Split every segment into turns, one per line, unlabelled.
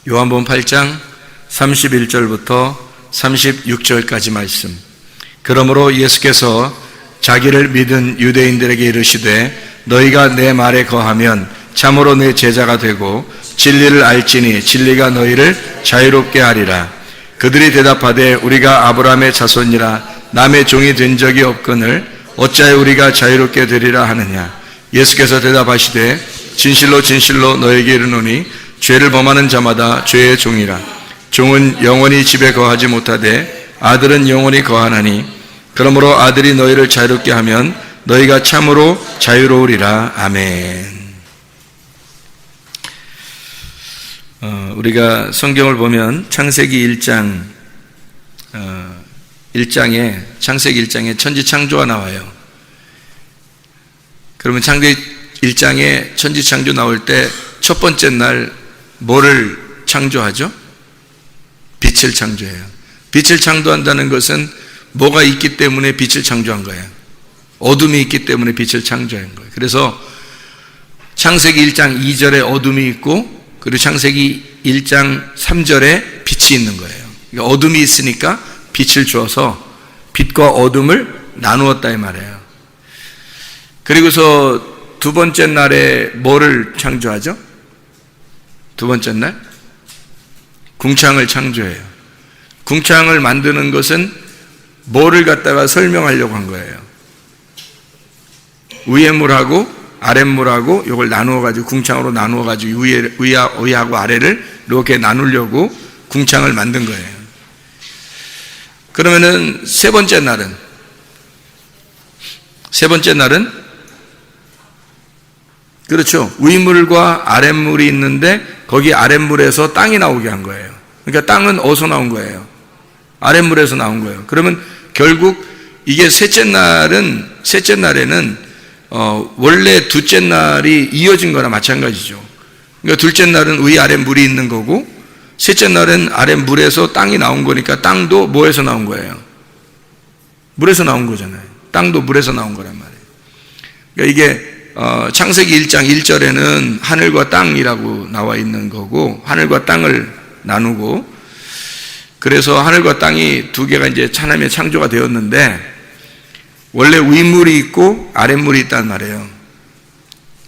요한복음 8장 31절부터 36절까지 말씀. 그러므로 예수께서 자기를 믿은 유대인들에게 이르시되 너희가 내 말에 거하면 참으로 내 제자가 되고 진리를 알지니 진리가 너희를 자유롭게 하리라. 그들이 대답하되 우리가 아브라함의 자손이라 남의 종이 된 적이 없거늘 어찌하여 우리가 자유롭게 되리라 하느냐. 예수께서 대답하시되 진실로 진실로 너희에게 이르노니 죄를 범하는 자마다 죄의 종이라. 종은 영원히 집에 거하지 못하되 아들은 영원히 거하나니 그러므로 아들이 너희를 자유롭게 하면 너희가 참으로 자유로우리라. 아멘. 우리가 성경을 보면 창세기 1장에 천지창조가 나와요. 그러면 창세기 1장에 천지창조 나올 때 첫 번째 날 뭐를 창조하죠? 빛을 창조해요. 빛을 창조한다는 것은 뭐가 있기 때문에 빛을 창조한 거예요. 어둠이 있기 때문에 빛을 창조한 거예요. 그래서 창세기 1장 2절에 어둠이 있고 그리고 창세기 1장 3절에 빛이 있는 거예요. 그러니까 어둠이 있으니까 빛을 주어서 빛과 어둠을 나누었다 이 말이에요. 그리고서 두 번째 날에 뭐를 창조하죠? 두 번째 날? 궁창을 창조해요. 궁창을 만드는 것은 뭐를 갖다가 설명하려고 한 거예요? 위에 물하고 아랫 물하고 이걸 나누어가지고 궁창으로 나누어가지고 위하고 아래를 이렇게 나누려고 궁창을 만든 거예요. 그러면은 세 번째 날은 그렇죠. 위물과 아랫물이 있는데 거기 아랫물에서 땅이 나오게 한 거예요. 그러니까 땅은 어디서 나온 거예요? 아랫물에서 나온 거예요. 그러면 결국 이게 셋째 날에는 원래 둘째 날이 이어진 거나 마찬가지죠. 그러니까 둘째 날은 위 아랫 물이 있는 거고 셋째 날은 아랫 물에서 땅이 나온 거니까 땅도 뭐에서 나온 거예요? 물에서 나온 거잖아요. 땅도 물에서 나온 거란 말이에요. 그러니까 이게 창세기 1장 1절에는 하늘과 땅이라고 나와 있는 거고 하늘과 땅을 나누고 그래서 하늘과 땅이 두 개가 이제 하나님의 창조가 되었는데 원래 위물이 있고 아랫물이 있단 말이에요.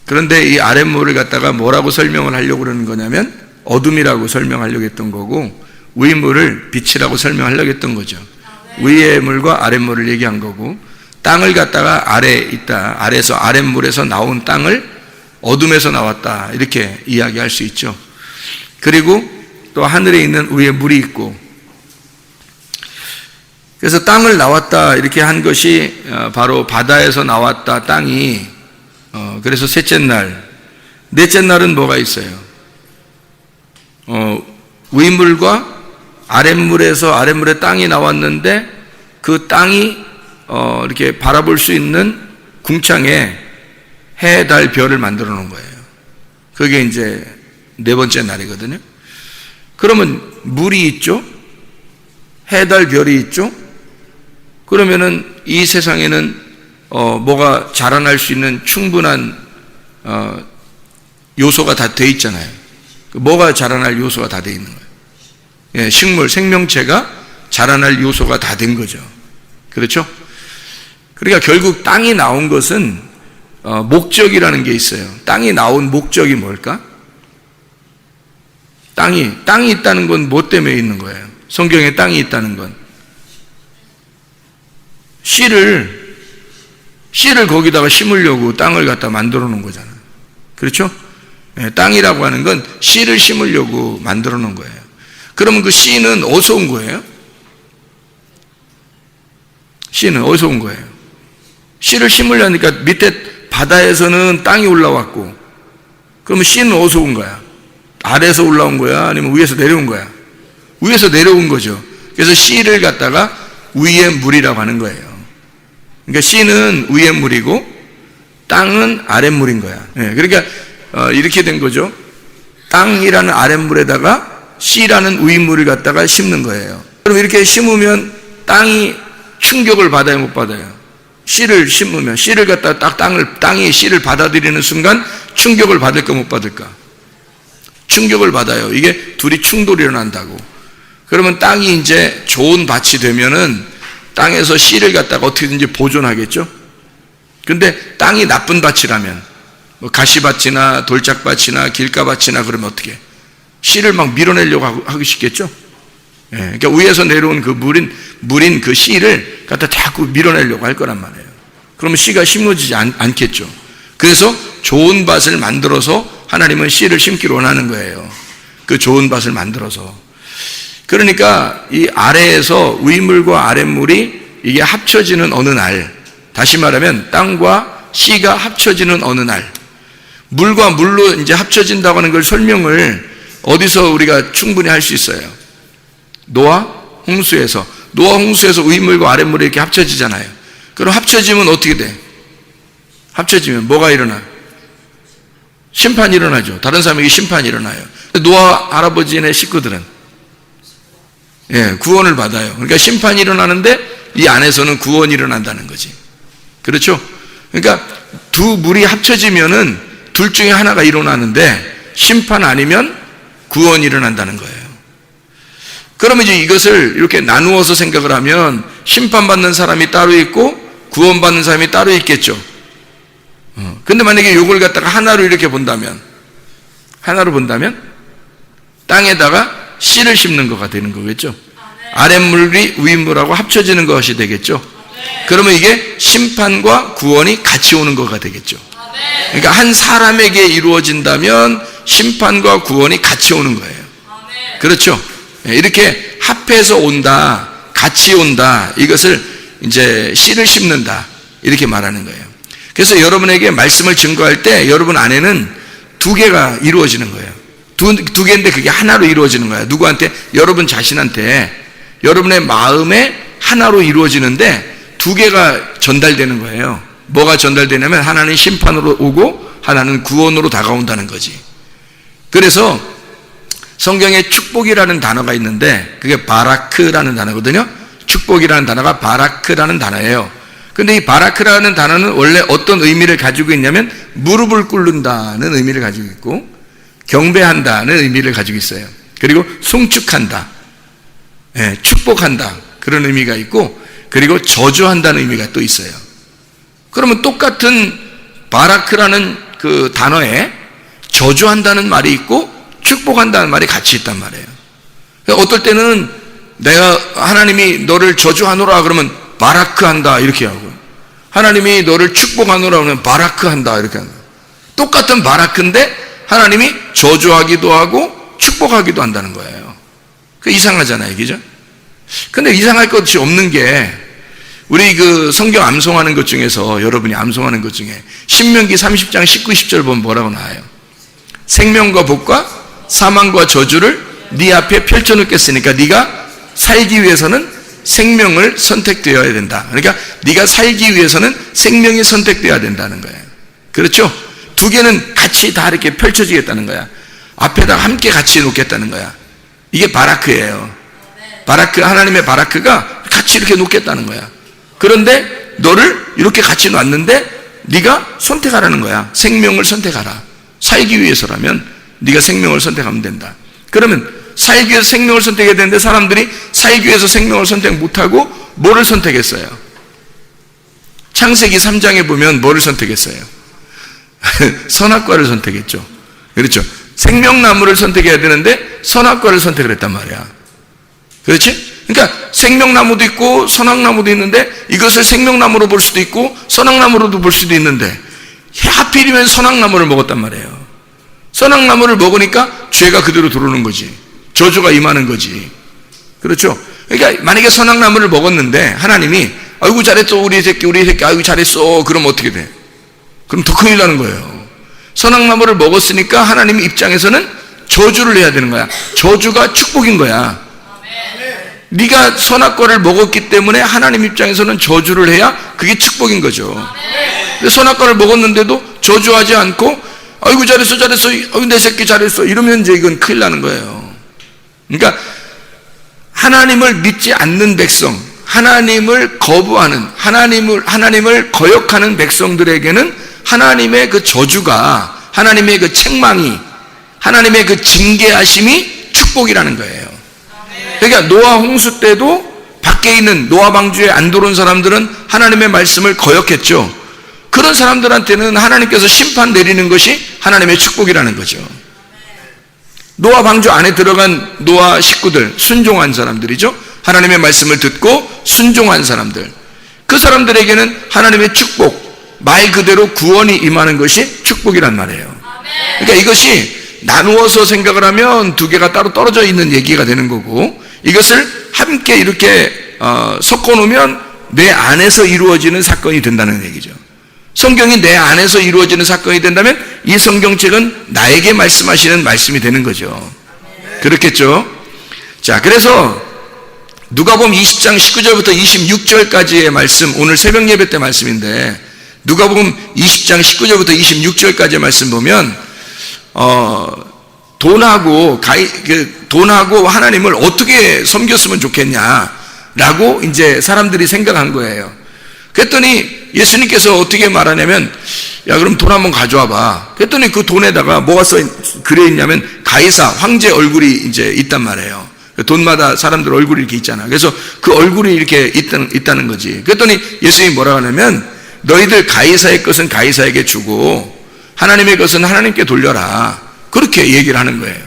그런데 이 아랫물을 갖다가 뭐라고 설명을 하려고 그러는 거냐면 어둠이라고 설명하려고 했던 거고 위물을 빛이라고 설명하려고 했던 거죠. 위의 물과 아랫물을 얘기한 거고 땅을 갖다가 아래에 있다. 아랫물에서 나온 땅을 어둠에서 나왔다. 이렇게 이야기할 수 있죠. 그리고 또 하늘에 있는 위에 물이 있고 그래서 땅을 나왔다. 이렇게 한 것이 바로 바다에서 나왔다. 땅이 그래서 셋째 날. 넷째 날은 뭐가 있어요? 위물과 아랫물에서 아랫물에 땅이 나왔는데 그 땅이 이렇게 바라볼 수 있는 궁창에 해, 달, 별을 만들어 놓은 거예요. 그게 이제 네 번째 날이거든요. 그러면 물이 있죠? 해, 달, 별이 있죠? 그러면은 이 세상에는 뭐가 자라날 수 있는 충분한 요소가 다 돼 있잖아요. 뭐가 자라날 요소가 다 돼 있는 거예요. 예, 식물, 생명체가 자라날 요소가 다 된 거죠. 그렇죠? 그러니까 결국 땅이 나온 것은 목적이라는 게 있어요. 땅이 나온 목적이 뭘까? 땅이 있다는 건 뭐 때문에 있는 거예요? 성경에 땅이 있다는 건 씨를 거기다가 심으려고 땅을 갖다 만들어 놓은 거잖아요. 그렇죠? 네, 땅이라고 하는 건 씨를 심으려고 만들어 놓은 거예요. 그러면 그 씨는 어디서 온 거예요? 씨는 어디서 온 거예요? 씨를 심으려니까 밑에 바다에서는 땅이 올라왔고 그러면 씨는 어디서 온 거야? 아래에서 올라온 거야? 아니면 위에서 내려온 거야? 위에서 내려온 거죠. 그래서 씨를 갖다가 위의 물이라고 하는 거예요. 그러니까 씨는 위의 물이고 땅은 아랫물인 거야. 네, 그러니까 이렇게 된 거죠. 땅이라는 아랫물에다가 씨라는 위물을 갖다가 심는 거예요. 그럼 이렇게 심으면 땅이 충격을 받아요, 못 받아요? 씨를 심으면 씨를 갖다가 땅이 씨를 받아들이는 순간 충격을 받을까 못 받을까? 충격을 받아요. 이게 둘이 충돌이 일어난다고. 그러면 땅이 이제 좋은 밭이 되면은 땅에서 씨를 갖다가 어떻게든지 보존하겠죠? 근데 땅이 나쁜 밭이라면, 뭐 가시밭이나 돌짝밭이나 길가밭이나 그러면 어떻게? 씨를 막 밀어내려고 하고 싶겠죠? 예, 그러니까 위에서 내려온 그 물인 그 씨를 갖다 자꾸 밀어내려고 할 거란 말이에요. 그러면 씨가 심어지지 않겠죠. 그래서 좋은 밭을 만들어서 하나님은 씨를 심기를 원하는 거예요. 그 좋은 밭을 만들어서. 그러니까 이 아래에서 위물과 아랫물이 이게 합쳐지는 어느 날, 다시 말하면 땅과 씨가 합쳐지는 어느 날, 물과 물로 이제 합쳐진다고 하는 걸 설명을 어디서 우리가 충분히 할 수 있어요? 노아 홍수에서 위물과 아랫물이 이렇게 합쳐지잖아요. 그럼 합쳐지면 어떻게 돼? 합쳐지면 뭐가 일어나? 심판이 일어나죠. 다른 사람에게 심판이 일어나요. 노아 할아버지네 식구들은 구원을 받아요. 그러니까 심판이 일어나는데 이 안에서는 구원이 일어난다는 거지. 그렇죠? 그러니까 두 물이 합쳐지면은 둘 중에 하나가 일어나는데 심판 아니면 구원이 일어난다는 거예요. 그러면 이제 이것을 이렇게 나누어서 생각을 하면 심판받는 사람이 따로 있고 구원받는 사람이 따로 있겠죠. 근데 만약에 이걸 갖다가 하나로 이렇게 본다면, 땅에다가 씨를 심는 거가 되는 거겠죠. 아랫물이 위물하고 합쳐지는 것이 되겠죠. 그러면 이게 심판과 구원이 같이 오는 거가 되겠죠. 그러니까 한 사람에게 이루어진다면 심판과 구원이 같이 오는 거예요. 그렇죠. 이렇게 합해서 온다, 같이 온다, 이것을 이제 씨를 심는다, 이렇게 말하는 거예요. 그래서 여러분에게 말씀을 증거할 때 여러분 안에는 두 개가 이루어지는 거예요. 두 개인데 그게 하나로 이루어지는 거예요. 누구한테? 여러분 자신한테, 여러분의 마음에 하나로 이루어지는데 두 개가 전달되는 거예요. 뭐가 전달되냐면 하나는 심판으로 오고 하나는 구원으로 다가온다는 거지. 그래서 성경에 축복이라는 단어가 있는데 그게 바라크라는 단어거든요. 축복이라는 단어가 바라크라는 단어예요. 근데 이 바라크라는 단어는 원래 어떤 의미를 가지고 있냐면 무릎을 꿇는다는 의미를 가지고 있고 경배한다는 의미를 가지고 있어요. 그리고 송축한다, 축복한다, 그런 의미가 있고, 그리고 저주한다는 의미가 또 있어요. 그러면 똑같은 바라크라는 그 단어에 저주한다는 말이 있고 축복한다는 말이 같이 있단 말이에요. 어떨 때는 내가 하나님이 너를 저주하노라 그러면 바라크한다 이렇게 하고, 하나님이 너를 축복하노라 그러면 바라크한다 이렇게 한다. 똑같은 바라크인데 하나님이 저주하기도 하고 축복하기도 한다는 거예요. 그 이상하잖아요, 그죠? 근데 이상할 것이 없는 게 우리 그 성경 암송하는 것 중에서, 여러분이 암송하는 것 중에 신명기 30장 19, 20절 보면 뭐라고 나와요? 생명과 복과 사망과 저주를 네 앞에 펼쳐놓겠으니까 네가 살기 위해서는 생명을 선택되어야 된다. 그러니까 네가 살기 위해서는 생명이 선택되어야 된다는 거예요. 그렇죠? 두 개는 같이 다 이렇게 펼쳐지겠다는 거야. 앞에다 함께 같이 놓겠다는 거야. 이게 바라크예요. 바라크, 하나님의 바라크가 같이 이렇게 놓겠다는 거야. 그런데 너를 이렇게 같이 놨는데 네가 선택하라는 거야. 생명을 선택하라. 살기 위해서라면 네가 생명을 선택하면 된다. 그러면 살기 위해서 생명을 선택해야 되는데 사람들이 살기 위해서 생명을 선택 못하고 뭐를 선택했어요? 창세기 3장에 보면 뭐를 선택했어요? 선악과를 선택했죠. 그렇죠? 생명나무를 선택해야 되는데 선악과를 선택을 했단 말이야. 그렇지? 그러니까 생명나무도 있고 선악나무도 있는데 이것을 생명나무로 볼 수도 있고 선악나무로도 볼 수도 있는데 하필이면 선악나무를 먹었단 말이에요. 선악나무를 먹으니까 죄가 그대로 들어오는 거지. 저주가 임하는 거지. 그렇죠? 그러니까 만약에 선악나무를 먹었는데 하나님이 아이고 잘했어 우리 새끼 아이고 잘했어 그럼 어떻게 돼? 그럼 더 큰일 나는 거예요. 선악나무를 먹었으니까 하나님 입장에서는 저주를 해야 되는 거야. 저주가 축복인 거야. 네가 선악과를 먹었기 때문에 하나님 입장에서는 저주를 해야 그게 축복인 거죠. 근데 선악과를 먹었는데도 저주하지 않고 아이고 잘했어 아이고 내 새끼 잘했어 이러면 이제 이건 큰일 나는 거예요. 그러니까 하나님을 믿지 않는 백성, 하나님을 거부하는, 하나님을 거역하는 백성들에게는 하나님의 그 저주가, 하나님의 그 책망이, 하나님의 그 징계하심이 축복이라는 거예요. 그러니까 노아 홍수 때도 밖에 있는 노아 방주에 안 들어온 사람들은 하나님의 말씀을 거역했죠. 그런 사람들한테는 하나님께서 심판 내리는 것이 하나님의 축복이라는 거죠. 노아 방주 안에 들어간 노아 식구들, 순종한 사람들이죠. 하나님의 말씀을 듣고 순종한 사람들, 그 사람들에게는 하나님의 축복, 말 그대로 구원이 임하는 것이 축복이란 말이에요. 그러니까 이것이 나누어서 생각을 하면 두 개가 따로 떨어져 있는 얘기가 되는 거고, 이것을 함께 이렇게 섞어 놓으면 내 안에서 이루어지는 사건이 된다는 얘기죠. 성경이 내 안에서 이루어지는 사건이 된다면 이 성경책은 나에게 말씀하시는 말씀이 되는 거죠. 그렇겠죠? 자, 그래서 누가복음 20장 19절부터 26절까지의 말씀, 오늘 새벽 예배 때 말씀인데, 누가복음 20장 19절부터 26절까지의 말씀 보면 돈하고 하나님을 어떻게 섬겼으면 좋겠냐라고 이제 사람들이 생각한 거예요. 그랬더니 예수님께서 어떻게 말하냐면, 야, 그럼 돈 한번 가져와 봐. 그랬더니 그 돈에다가 뭐가 그려 있냐면 가이사 황제 얼굴이 이제 있단 말이에요. 돈마다 사람들 얼굴이 이렇게 있잖아. 그래서 그 얼굴이 이렇게 있다는 거지. 그랬더니 예수님이 뭐라고 하냐면, 너희들 가이사의 것은 가이사에게 주고 하나님의 것은 하나님께 돌려라. 그렇게 얘기를 하는 거예요.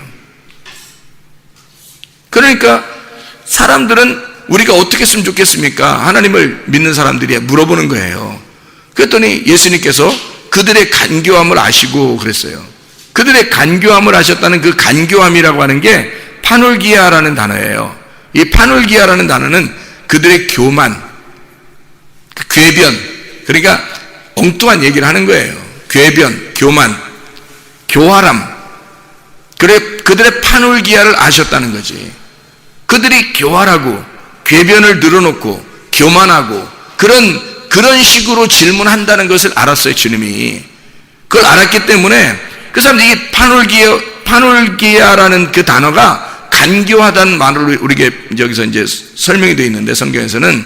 그러니까 사람들은 우리가 어떻게 했으면 좋겠습니까? 하나님을 믿는 사람들이 물어보는 거예요. 그랬더니 예수님께서 그들의 간교함을 아시고 그랬어요. 그들의 간교함을 아셨다는 그 간교함이라고 하는 게 파놀기아라는 단어예요. 이 파놀기아라는 단어는 그들의 교만, 궤변, 그러니까 엉뚱한 얘기를 하는 거예요. 궤변, 교만, 교활함. 그들의 파놀기아를 아셨다는 거지. 그들이 교활하고 궤변을 늘어놓고 교만하고 그런 식으로 질문한다는 것을 알았어요, 주님이. 그걸 알았기 때문에 그 사람들이 이 파놀기아라는 그 단어가 간교하다는 말로 우리에게 여기서 이제 설명이 되어 있는데, 성경에서는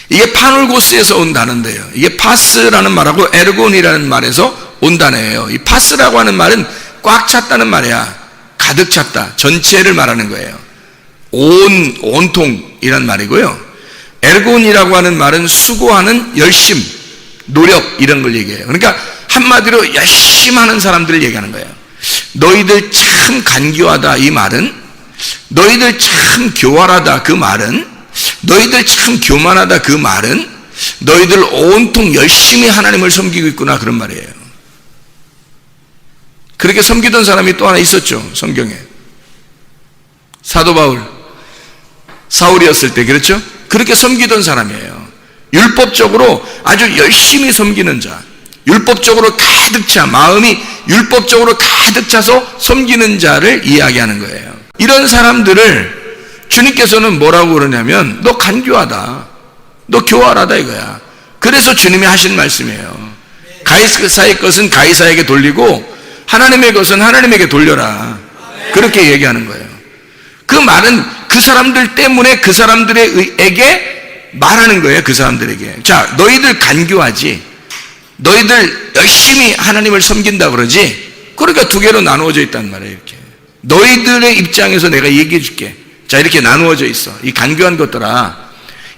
이게 파놀고스에서 온 단어인데요. 이게 파스라는 말하고 에르곤이라는 말에서 온 단어예요. 이 파스라고 하는 말은 꽉 찼다는 말이야. 가득 찼다. 전체를 말하는 거예요. 온통이란 말이고요. 에르곤이라고 하는 말은 수고하는 열심, 노력, 이런 걸 얘기해요. 그러니까 한마디로 열심히 하는 사람들을 얘기하는 거예요. 너희들 참 간교하다, 이 말은, 너희들 참 교활하다, 그 말은, 너희들 참 교만하다, 그 말은, 너희들 온통 열심히 하나님을 섬기고 있구나, 그런 말이에요. 그렇게 섬기던 사람이 또 하나 있었죠, 성경에. 사도 바울, 사울이었을 때, 그렇죠? 그렇게 섬기던 사람이에요. 율법적으로 아주 열심히 섬기는 자, 율법적으로 가득 차, 마음이 율법적으로 가득 차서 섬기는 자를 이야기하는 거예요. 이런 사람들을 주님께서는 뭐라고 그러냐면, 너 간교하다, 너 교활하다, 이거야. 그래서 주님이 하신 말씀이에요. 가이사의 것은 가이사에게 돌리고 하나님의 것은 하나님에게 돌려라. 그렇게 얘기하는 거예요. 그 말은 그 사람들 때문에 그 사람들에게 말하는 거예요. 그 사람들에게. 자, 너희들 간교하지, 너희들 열심히 하나님을 섬긴다 그러지. 그러니까 두 개로 나누어져 있단 말이에요. 이렇게 너희들의 입장에서 내가 얘기해 줄게. 자, 이렇게 나누어져 있어. 이 간교한 것들아,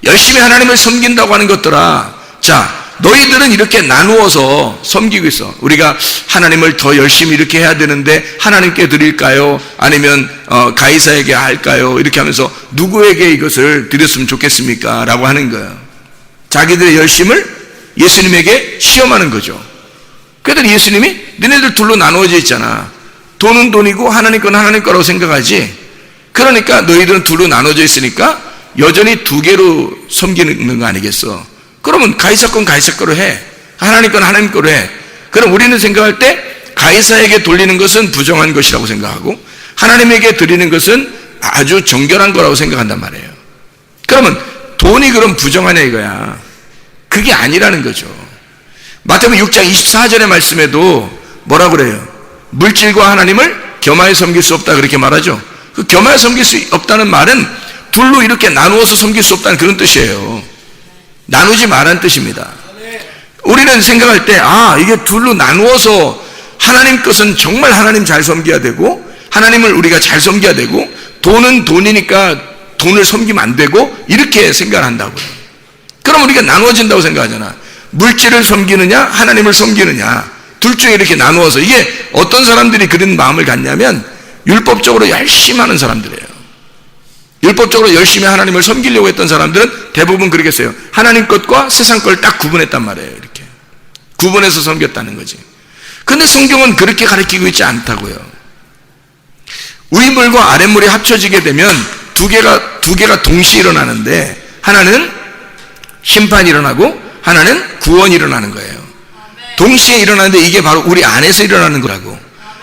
열심히 하나님을 섬긴다고 하는 것들아, 자, 너희들은 이렇게 나누어서 섬기고 있어. 우리가 하나님을 더 열심히 이렇게 해야 되는데 하나님께 드릴까요? 아니면 가이사에게 할까요? 이렇게 하면서 누구에게 이것을 드렸으면 좋겠습니까? 라고 하는 거예요. 자기들의 열심을 예수님에게 시험하는 거죠. 그랬더니 예수님이 너네들 둘로 나누어져 있잖아. 돈은 돈이고 하나님 건 하나님 거라고 생각하지. 그러니까 너희들은 둘로 나눠져 있으니까 여전히 두 개로 섬기는 거 아니겠어? 그러면 가이사 건 가이사 거로 해, 하나님 건 하나님 거로 해. 그럼 우리는 생각할 때 가이사에게 돌리는 것은 부정한 것이라고 생각하고 하나님에게 드리는 것은 아주 정결한 거라고 생각한단 말이에요. 그러면 돈이 그럼 부정하냐 이거야. 그게 아니라는 거죠. 마태복음 6장 24절의 말씀에도 뭐라고 그래요? 물질과 하나님을 겸하여 섬길 수 없다, 그렇게 말하죠. 그 겸하여 섬길 수 없다는 말은 둘로 이렇게 나누어서 섬길 수 없다는 그런 뜻이에요. 나누지 말라는 뜻입니다. 우리는 생각할 때, 이게 둘로 나누어서 하나님 것은 정말 하나님 잘 섬겨야 되고, 하나님을 우리가 잘 섬겨야 되고, 돈은 돈이니까 돈을 섬기면 안 되고, 이렇게 생각을 한다고요. 그럼 우리가 나누어진다고 생각하잖아. 물질을 섬기느냐 하나님을 섬기느냐, 둘 중에 이렇게 나누어서. 이게 어떤 사람들이 그런 마음을 갖냐면 율법적으로 열심히 하는 사람들이에요. 율법적으로 열심히 하나님을 섬기려고 했던 사람들은 대부분 그렇게 했어요. 하나님 것과 세상 걸 딱 구분했단 말이에요. 이렇게 구분해서 섬겼다는 거지. 근데 성경은 그렇게 가르치고 있지 않다고요. 위물과 아랫물이 합쳐지게 되면 두 개가 동시에 일어나는데, 하나는 심판이 일어나고 하나는 구원이 일어나는 거예요. 동시에 일어나는데 이게 바로 우리 안에서 일어나는 거라고.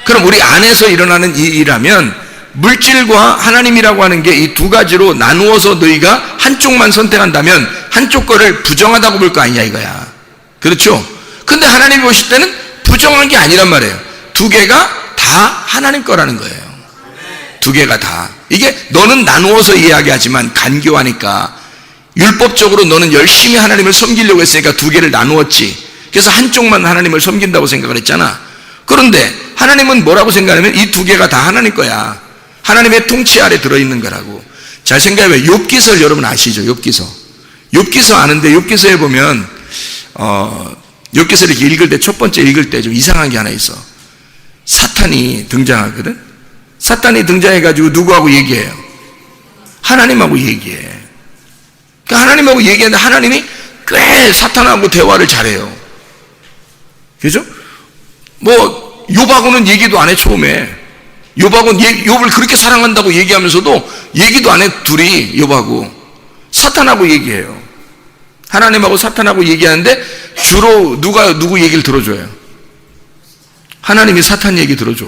그럼 우리 안에서 일어나는 이 일이라면 물질과 하나님이라고 하는 게 이 두 가지로 나누어서 너희가 한쪽만 선택한다면 한쪽 거를 부정하다고 볼 거 아니냐 이거야. 그렇죠? 근데 하나님이 보실 때는 부정한 게 아니란 말이에요. 두 개가 다 하나님 거라는 거예요. 두 개가 다. 이게 너는 나누어서 이야기하지만 간교하니까 율법적으로 너는 열심히 하나님을 섬기려고 했으니까 두 개를 나누었지. 그래서 한쪽만 하나님을 섬긴다고 생각을 했잖아. 그런데 하나님은 뭐라고 생각하냐면 이 두 개가 다 하나님 거야. 하나님의 통치 아래 들어있는 거라고. 잘 생각해봐요. 욥기서를 여러분 아시죠? 욥기서 아는데, 욥기서에 보면 욥기서 이렇게 읽을 때, 첫 번째 읽을 때 좀 이상한 게 하나 있어. 사탄이 등장하거든. 사탄이 등장해가지고 누구하고 얘기해요? 하나님하고 얘기해. 그러니까 하나님하고 얘기하는데 하나님이 꽤 사탄하고 대화를 잘해요. 그죠? 뭐 욥하고는 얘기도 안 해. 처음에 욥하고는 욥을 그렇게 사랑한다고 얘기하면서도 얘기도 안 해. 둘이 욥하고 사탄하고 얘기해요. 하나님하고 사탄하고 얘기하는데 주로 누구 얘기를 들어줘요? 하나님이 사탄 얘기 들어줘.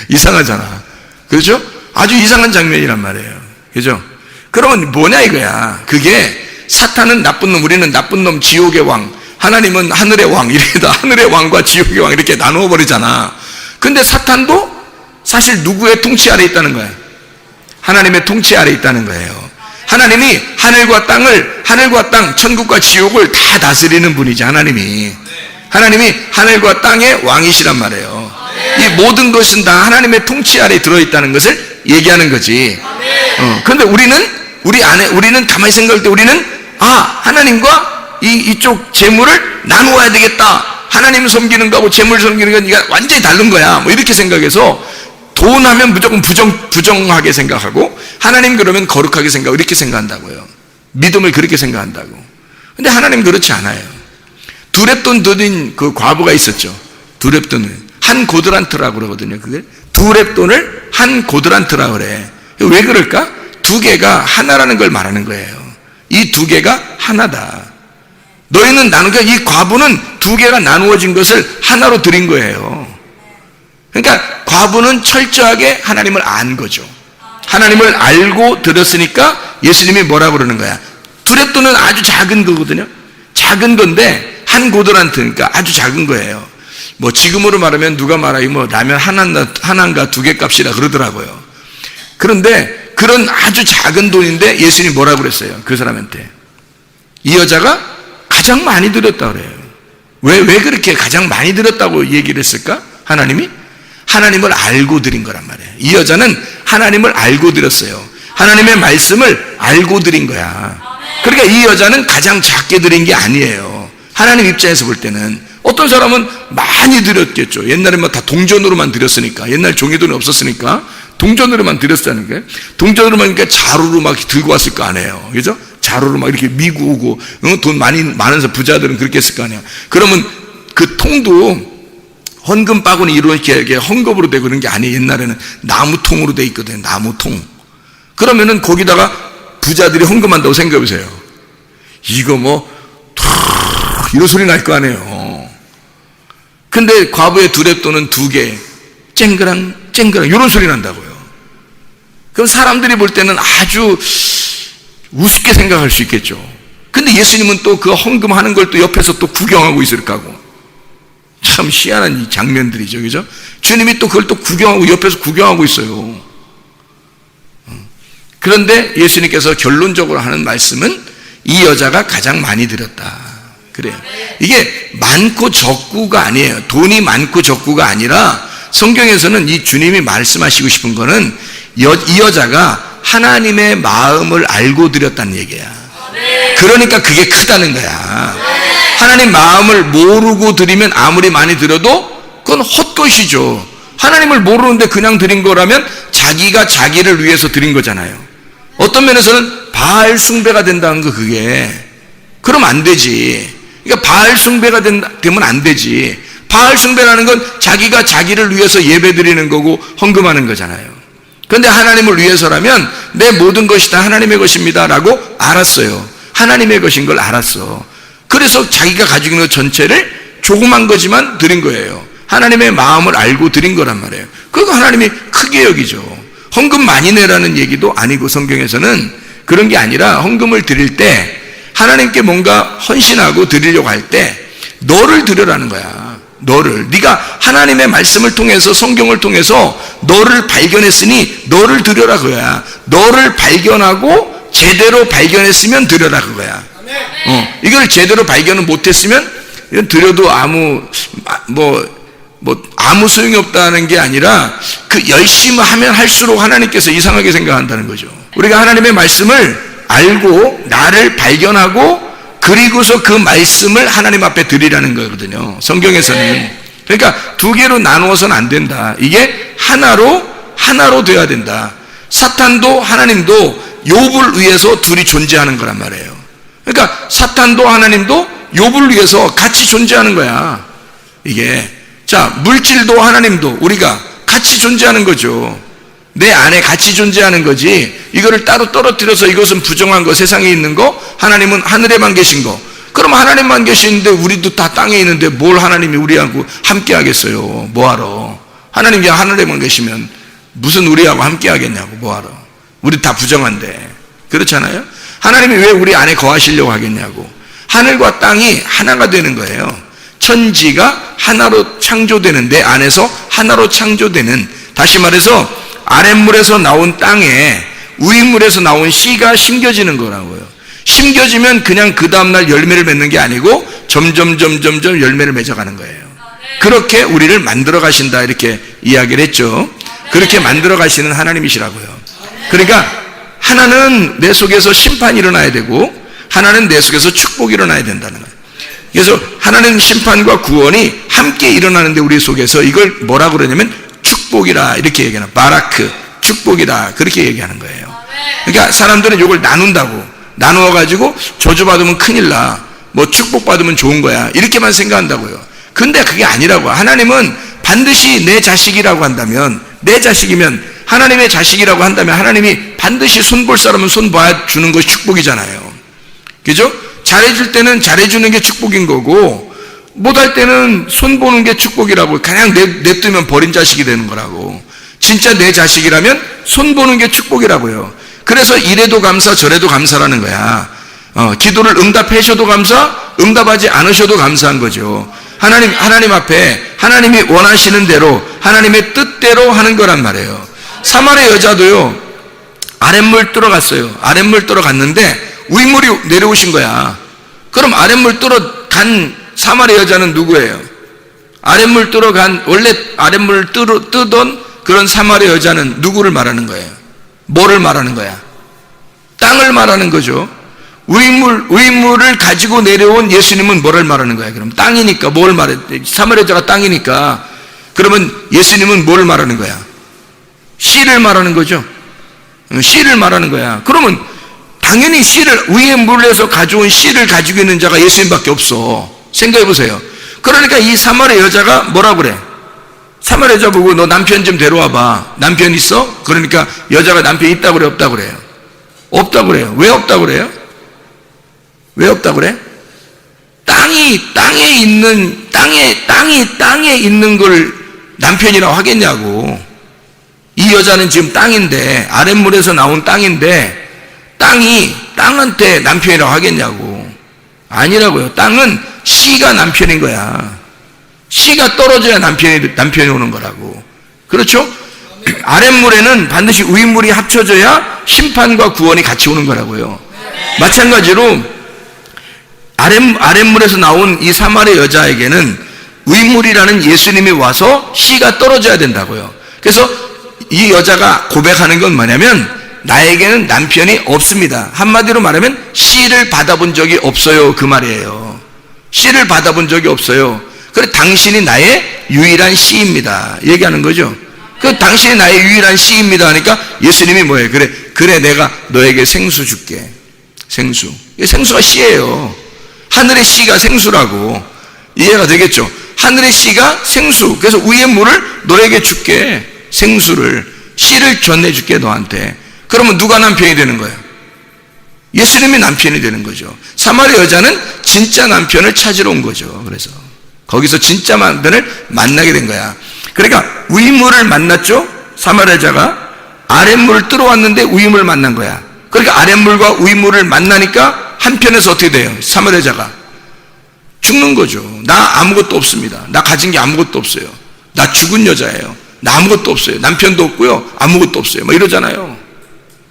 이상하잖아. 그렇죠? 아주 이상한 장면이란 말이에요. 그죠? 그러면 뭐냐 이거야. 그게 사탄은 나쁜 놈, 우리는 나쁜 놈, 지옥의 왕, 하나님은 하늘의 왕, 이렇게 하늘의 왕과 지옥의 왕 이렇게 나누어 버리잖아. 근데 사탄도 사실 누구의 통치 아래 있다는 거야? 하나님의 통치 아래 있다는 거예요. 하나님이 하늘과 땅, 천국과 지옥을 다 다스리는 분이지. 하나님이 하늘과 땅의 왕이시란 말이에요. 이 모든 것은 다 하나님의 통치 아래 들어있다는 것을 얘기하는 거지. 그런데 우리는 가만히 생각할 때 우리는 하나님과 이쪽 재물을 나누어야 되겠다. 하나님 섬기는 거하고 재물 섬기는 건 완전히 다른 거야. 뭐 이렇게 생각해서 돈 하면 무조건 부정하게 생각하고 하나님 그러면 거룩하게 생각하고 이렇게 생각한다고요. 믿음을 그렇게 생각한다고. 근데 하나님 그렇지 않아요. 두렙돈 드린 그 과부가 있었죠. 두렙돈을 한 고드란트라고 그러거든요. 그게 두렙돈을 한 고드란트라고 그래. 왜 그럴까? 두 개가 하나라는 걸 말하는 거예요. 이 두 개가 하나다. 너희는 나누니까 이 과부는 두 개가 나누어진 것을 하나로 드린 거예요. 그러니까 과부는 철저하게 하나님을 안 거죠. 하나님을 알고 드렸으니까 예수님이 뭐라고 그러는 거야? 두렙돈은 아주 작은 거거든요. 작은 건데 한 고드란트니까 아주 작은 거예요. 뭐 지금으로 말하면 누가 말하기 뭐 라면 하나인가 두 개 값이라 그러더라고요. 그런데 그런 아주 작은 돈인데 예수님이 뭐라고 그랬어요? 그 사람한테 이 여자가 가장 많이 드렸다고 그래요. 왜 그렇게 가장 많이 드렸다고 얘기를 했을까? 하나님을 알고 드린 거란 말이에요. 이 여자는 하나님을 알고 드렸어요. 하나님의 말씀을 알고 드린 거야. 그러니까 이 여자는 가장 작게 드린 게 아니에요. 하나님 입장에서 볼 때는. 어떤 사람은 많이 드렸겠죠. 옛날에 뭐 다 동전으로만 드렸으니까. 옛날 종이돈이 없었으니까 동전으로만 드렸다는 거예요. 동전으로만 그러니까 자루로 막 들고 왔을 거 아니에요. 그죠? 자루로 막 이렇게 미고 오고, 돈 많아서 부자들은 그렇게 했을 거 아니에요. 그러면 그 통도 헌금 바구니 이렇게 헝겊으로 되고 그런 게 아니에요. 옛날에는 나무통으로 돼 있거든요. 나무통. 그러면은 거기다가 부자들이 헌금한다고 생각해 보세요. 이거 뭐 이런 소리 날 거 아니에요. 근데 과부의 두렙돈은 두 개, 쨍그랑 이런 소리 난다고요. 그럼 사람들이 볼 때는 아주 우습게 생각할 수 있겠죠. 근데 예수님은 또 그 헌금하는 걸 또 옆에서 또 구경하고 있을 거고. 참 희한한 이 장면들이죠. 그죠? 주님이 또 그걸 또 구경하고 옆에서 구경하고 있어요. 그런데 예수님께서 결론적으로 하는 말씀은 이 여자가 가장 많이 드렸다. 그래요. 이게 많고 적고가 아니에요. 돈이 많고 적고가 아니라 성경에서는 이 주님이 말씀하시고 싶은 거는 이 여자가 하나님의 마음을 알고 드렸다는 얘기야. 그러니까 그게 크다는 거야. 하나님 마음을 모르고 드리면 아무리 많이 드려도 그건 헛것이죠. 하나님을 모르는데 그냥 드린 거라면 자기가 자기를 위해서 드린 거잖아요. 어떤 면에서는 바알 숭배가 된다는 거 그게. 그럼 안 되지. 그러니까 바알 숭배가 되면 안 되지. 바알 숭배라는 건 자기가 자기를 위해서 예배 드리는 거고 헌금하는 거잖아요. 그런데 하나님을 위해서라면 내 모든 것이 다 하나님의 것입니다 라고 알았어요. 하나님의 것인 걸 알았어. 그래서 자기가 가지고 있는 것 전체를 조그만 거지만 드린 거예요. 하나님의 마음을 알고 드린 거란 말이에요. 그거 하나님이 크게 여기죠. 헌금 많이 내라는 얘기도 아니고 성경에서는 그런 게 아니라 헌금을 드릴 때 하나님께 뭔가 헌신하고 드리려고 할 때 너를 드려라는 거야. 너를. 네가 하나님의 말씀을 통해서 성경을 통해서 너를 발견했으니 너를 드려라 그거야. 너를 발견하고 제대로 발견했으면 드려라 그거야. 이걸 제대로 발견을 못했으면 이건 드려도 아무 소용이 없다는 게 아니라 그 열심히 하면 할수록 하나님께서 이상하게 생각한다는 거죠. 우리가 하나님의 말씀을 알고 나를 발견하고 그리고서 그 말씀을 하나님 앞에 드리라는 거거든요. 성경에서는. 그러니까 두 개로 나누어서는 안 된다. 이게 하나로 돼야 된다. 사탄도 하나님도 욥을 위해서 둘이 존재하는 거란 말이에요. 그러니까 사탄도 하나님도 욥을 위해서 같이 존재하는 거야. 이게. 자, 물질도 하나님도 우리가 같이 존재하는 거죠. 내 안에 같이 존재하는 거지. 이거를 따로 떨어뜨려서 이것은 부정한 거, 세상에 있는 거, 하나님은 하늘에만 계신 거. 그럼 하나님만 계시는데 우리도 다 땅에 있는데 뭘 하나님이 우리하고 함께 하겠어요? 뭐하러? 하나님이 하늘에만 계시면 무슨 우리하고 함께 하겠냐고, 뭐하러? 우리 다 부정한데. 그렇잖아요? 하나님이 왜 우리 안에 거하시려고 하겠냐고. 하늘과 땅이 하나가 되는 거예요. 천지가 하나로 창조되는, 내 안에서 하나로 창조되는, 다시 말해서 아랫물에서 나온 땅에 위물에서 나온 씨가 심겨지는 거라고요. 심겨지면 그냥 그 다음날 열매를 맺는 게 아니고 점점 열매를 맺어가는 거예요. 그렇게 우리를 만들어 가신다 이렇게 이야기를 했죠. 그렇게 만들어 가시는 하나님이시라고요. 그러니까 하나는 내 속에서 심판이 일어나야 되고 하나는 내 속에서 축복이 일어나야 된다는 거예요. 그래서 하나는 심판과 구원이 함께 일어나는데 우리 속에서 이걸 뭐라고 그러냐면 축복이라 이렇게 얘기하는, 바라크, 축복이다 그렇게 얘기하는 거예요. 그러니까 사람들은 이걸 나누어가지고 저주받으면 큰일 나, 뭐 축복받으면 좋은 거야 이렇게만 생각한다고요. 근데 그게 아니라고. 하나님은 반드시 내 자식이라고 한다면, 내 자식이면 하나님의 자식이라고 한다면 하나님이 반드시 손볼 사람은 손 봐야 주는 것이 축복이잖아요. 그죠? 잘해줄 때는 잘해주는 게 축복인 거고 못할 때는 손 보는 게 축복이라고. 그냥 냅두면 버린 자식이 되는 거라고. 진짜 내 자식이라면 손 보는 게 축복이라고요. 그래서 이래도 감사 저래도 감사라는 거야. 기도를 응답하셔도 감사, 응답하지 않으셔도 감사한 거죠. 하나님 앞에 하나님이 원하시는 대로 하나님의 뜻대로 하는 거란 말이에요. 사마리아 여자도요, 아랫물 뚫어갔어요. 아랫물 뚫어갔는데 위물이 내려오신 거야. 그럼 아랫물 뚫어간 사마리아 여자는 누구예요? 아랫물 뚫어간, 원래 아랫물을 뜨던 그런 사마리아 여자는 누구를 말하는 거예요? 뭐를 말하는 거야? 땅을 말하는 거죠. 위물을 가지고 내려온 예수님은 뭐를 말하는 거야? 그럼 땅이니까 뭘 말해? 사마리아 여자가 땅이니까 그러면 예수님은 뭘 말하는 거야? 씨를 말하는 거죠. 씨를 말하는 거야. 그러면 당연히 씨를, 위에 물에서 가져온 씨를 가지고 있는 자가 예수님밖에 없어. 생각해 보세요. 그러니까 이 사마리아 여자가 뭐라 그래? 사마리아 여자 보고 너 남편 좀 데려와 봐. 남편 있어? 그러니까 여자가 남편 있다고 그래, 없다고 그래요? 없다고 그래요. 왜 없다고 그래요? 왜 없다고 그래? 땅에 있는 걸 남편이라고 하겠냐고. 이 여자는 지금 땅인데, 아랫물에서 나온 땅인데 땅한테 남편이라고 하겠냐고. 아니라고요. 땅은 씨가 남편인 거야. 씨가 떨어져야 남편이 오는 거라고. 그렇죠? 아랫물에는 반드시 위물이 합쳐져야 심판과 구원이 같이 오는 거라고요. 마찬가지로 아랫물에서 나온 이 사마리아 여자에게는 의물이라는 예수님이 와서 씨가 떨어져야 된다고요. 그래서 이 여자가 고백하는 건 뭐냐면 나에게는 남편이 없습니다. 한마디로 말하면 씨를 받아본 적이 없어요, 그 말이에요. 씨를 받아본 적이 없어요. 그래 당신이 나의 유일한 씨입니다 얘기하는 거죠. 그 당신이 나의 유일한 씨입니다 하니까 예수님이 뭐예요? 그래 내가 너에게 생수 줄게. 생수가 씨예요. 하늘의 씨가 생수라고. 이해가 되겠죠? 하늘의 씨가 생수. 그래서 위의 물을 너에게 줄게. 생수를, 씨를 전해줄게 너한테. 그러면 누가 남편이 되는 거예요? 예수님이 남편이 되는 거죠. 사마리아 여자는 진짜 남편을 찾으러 온 거죠. 그래서 거기서 진짜 남편을 만나게 된 거야. 그러니까 위물을 만났죠. 사마리아 여자가 아랫물을 뚫어왔는데 위물을 만난 거야. 그러니까 아랫물과 위물을 만나니까 한편에서 어떻게 돼요? 사마리아 여자가 죽는 거죠. 나 아무것도 없습니다. 나 가진 게 아무것도 없어요. 나 죽은 여자예요. 나 아무것도 없어요. 남편도 없고요. 아무것도 없어요. 뭐 이러잖아요.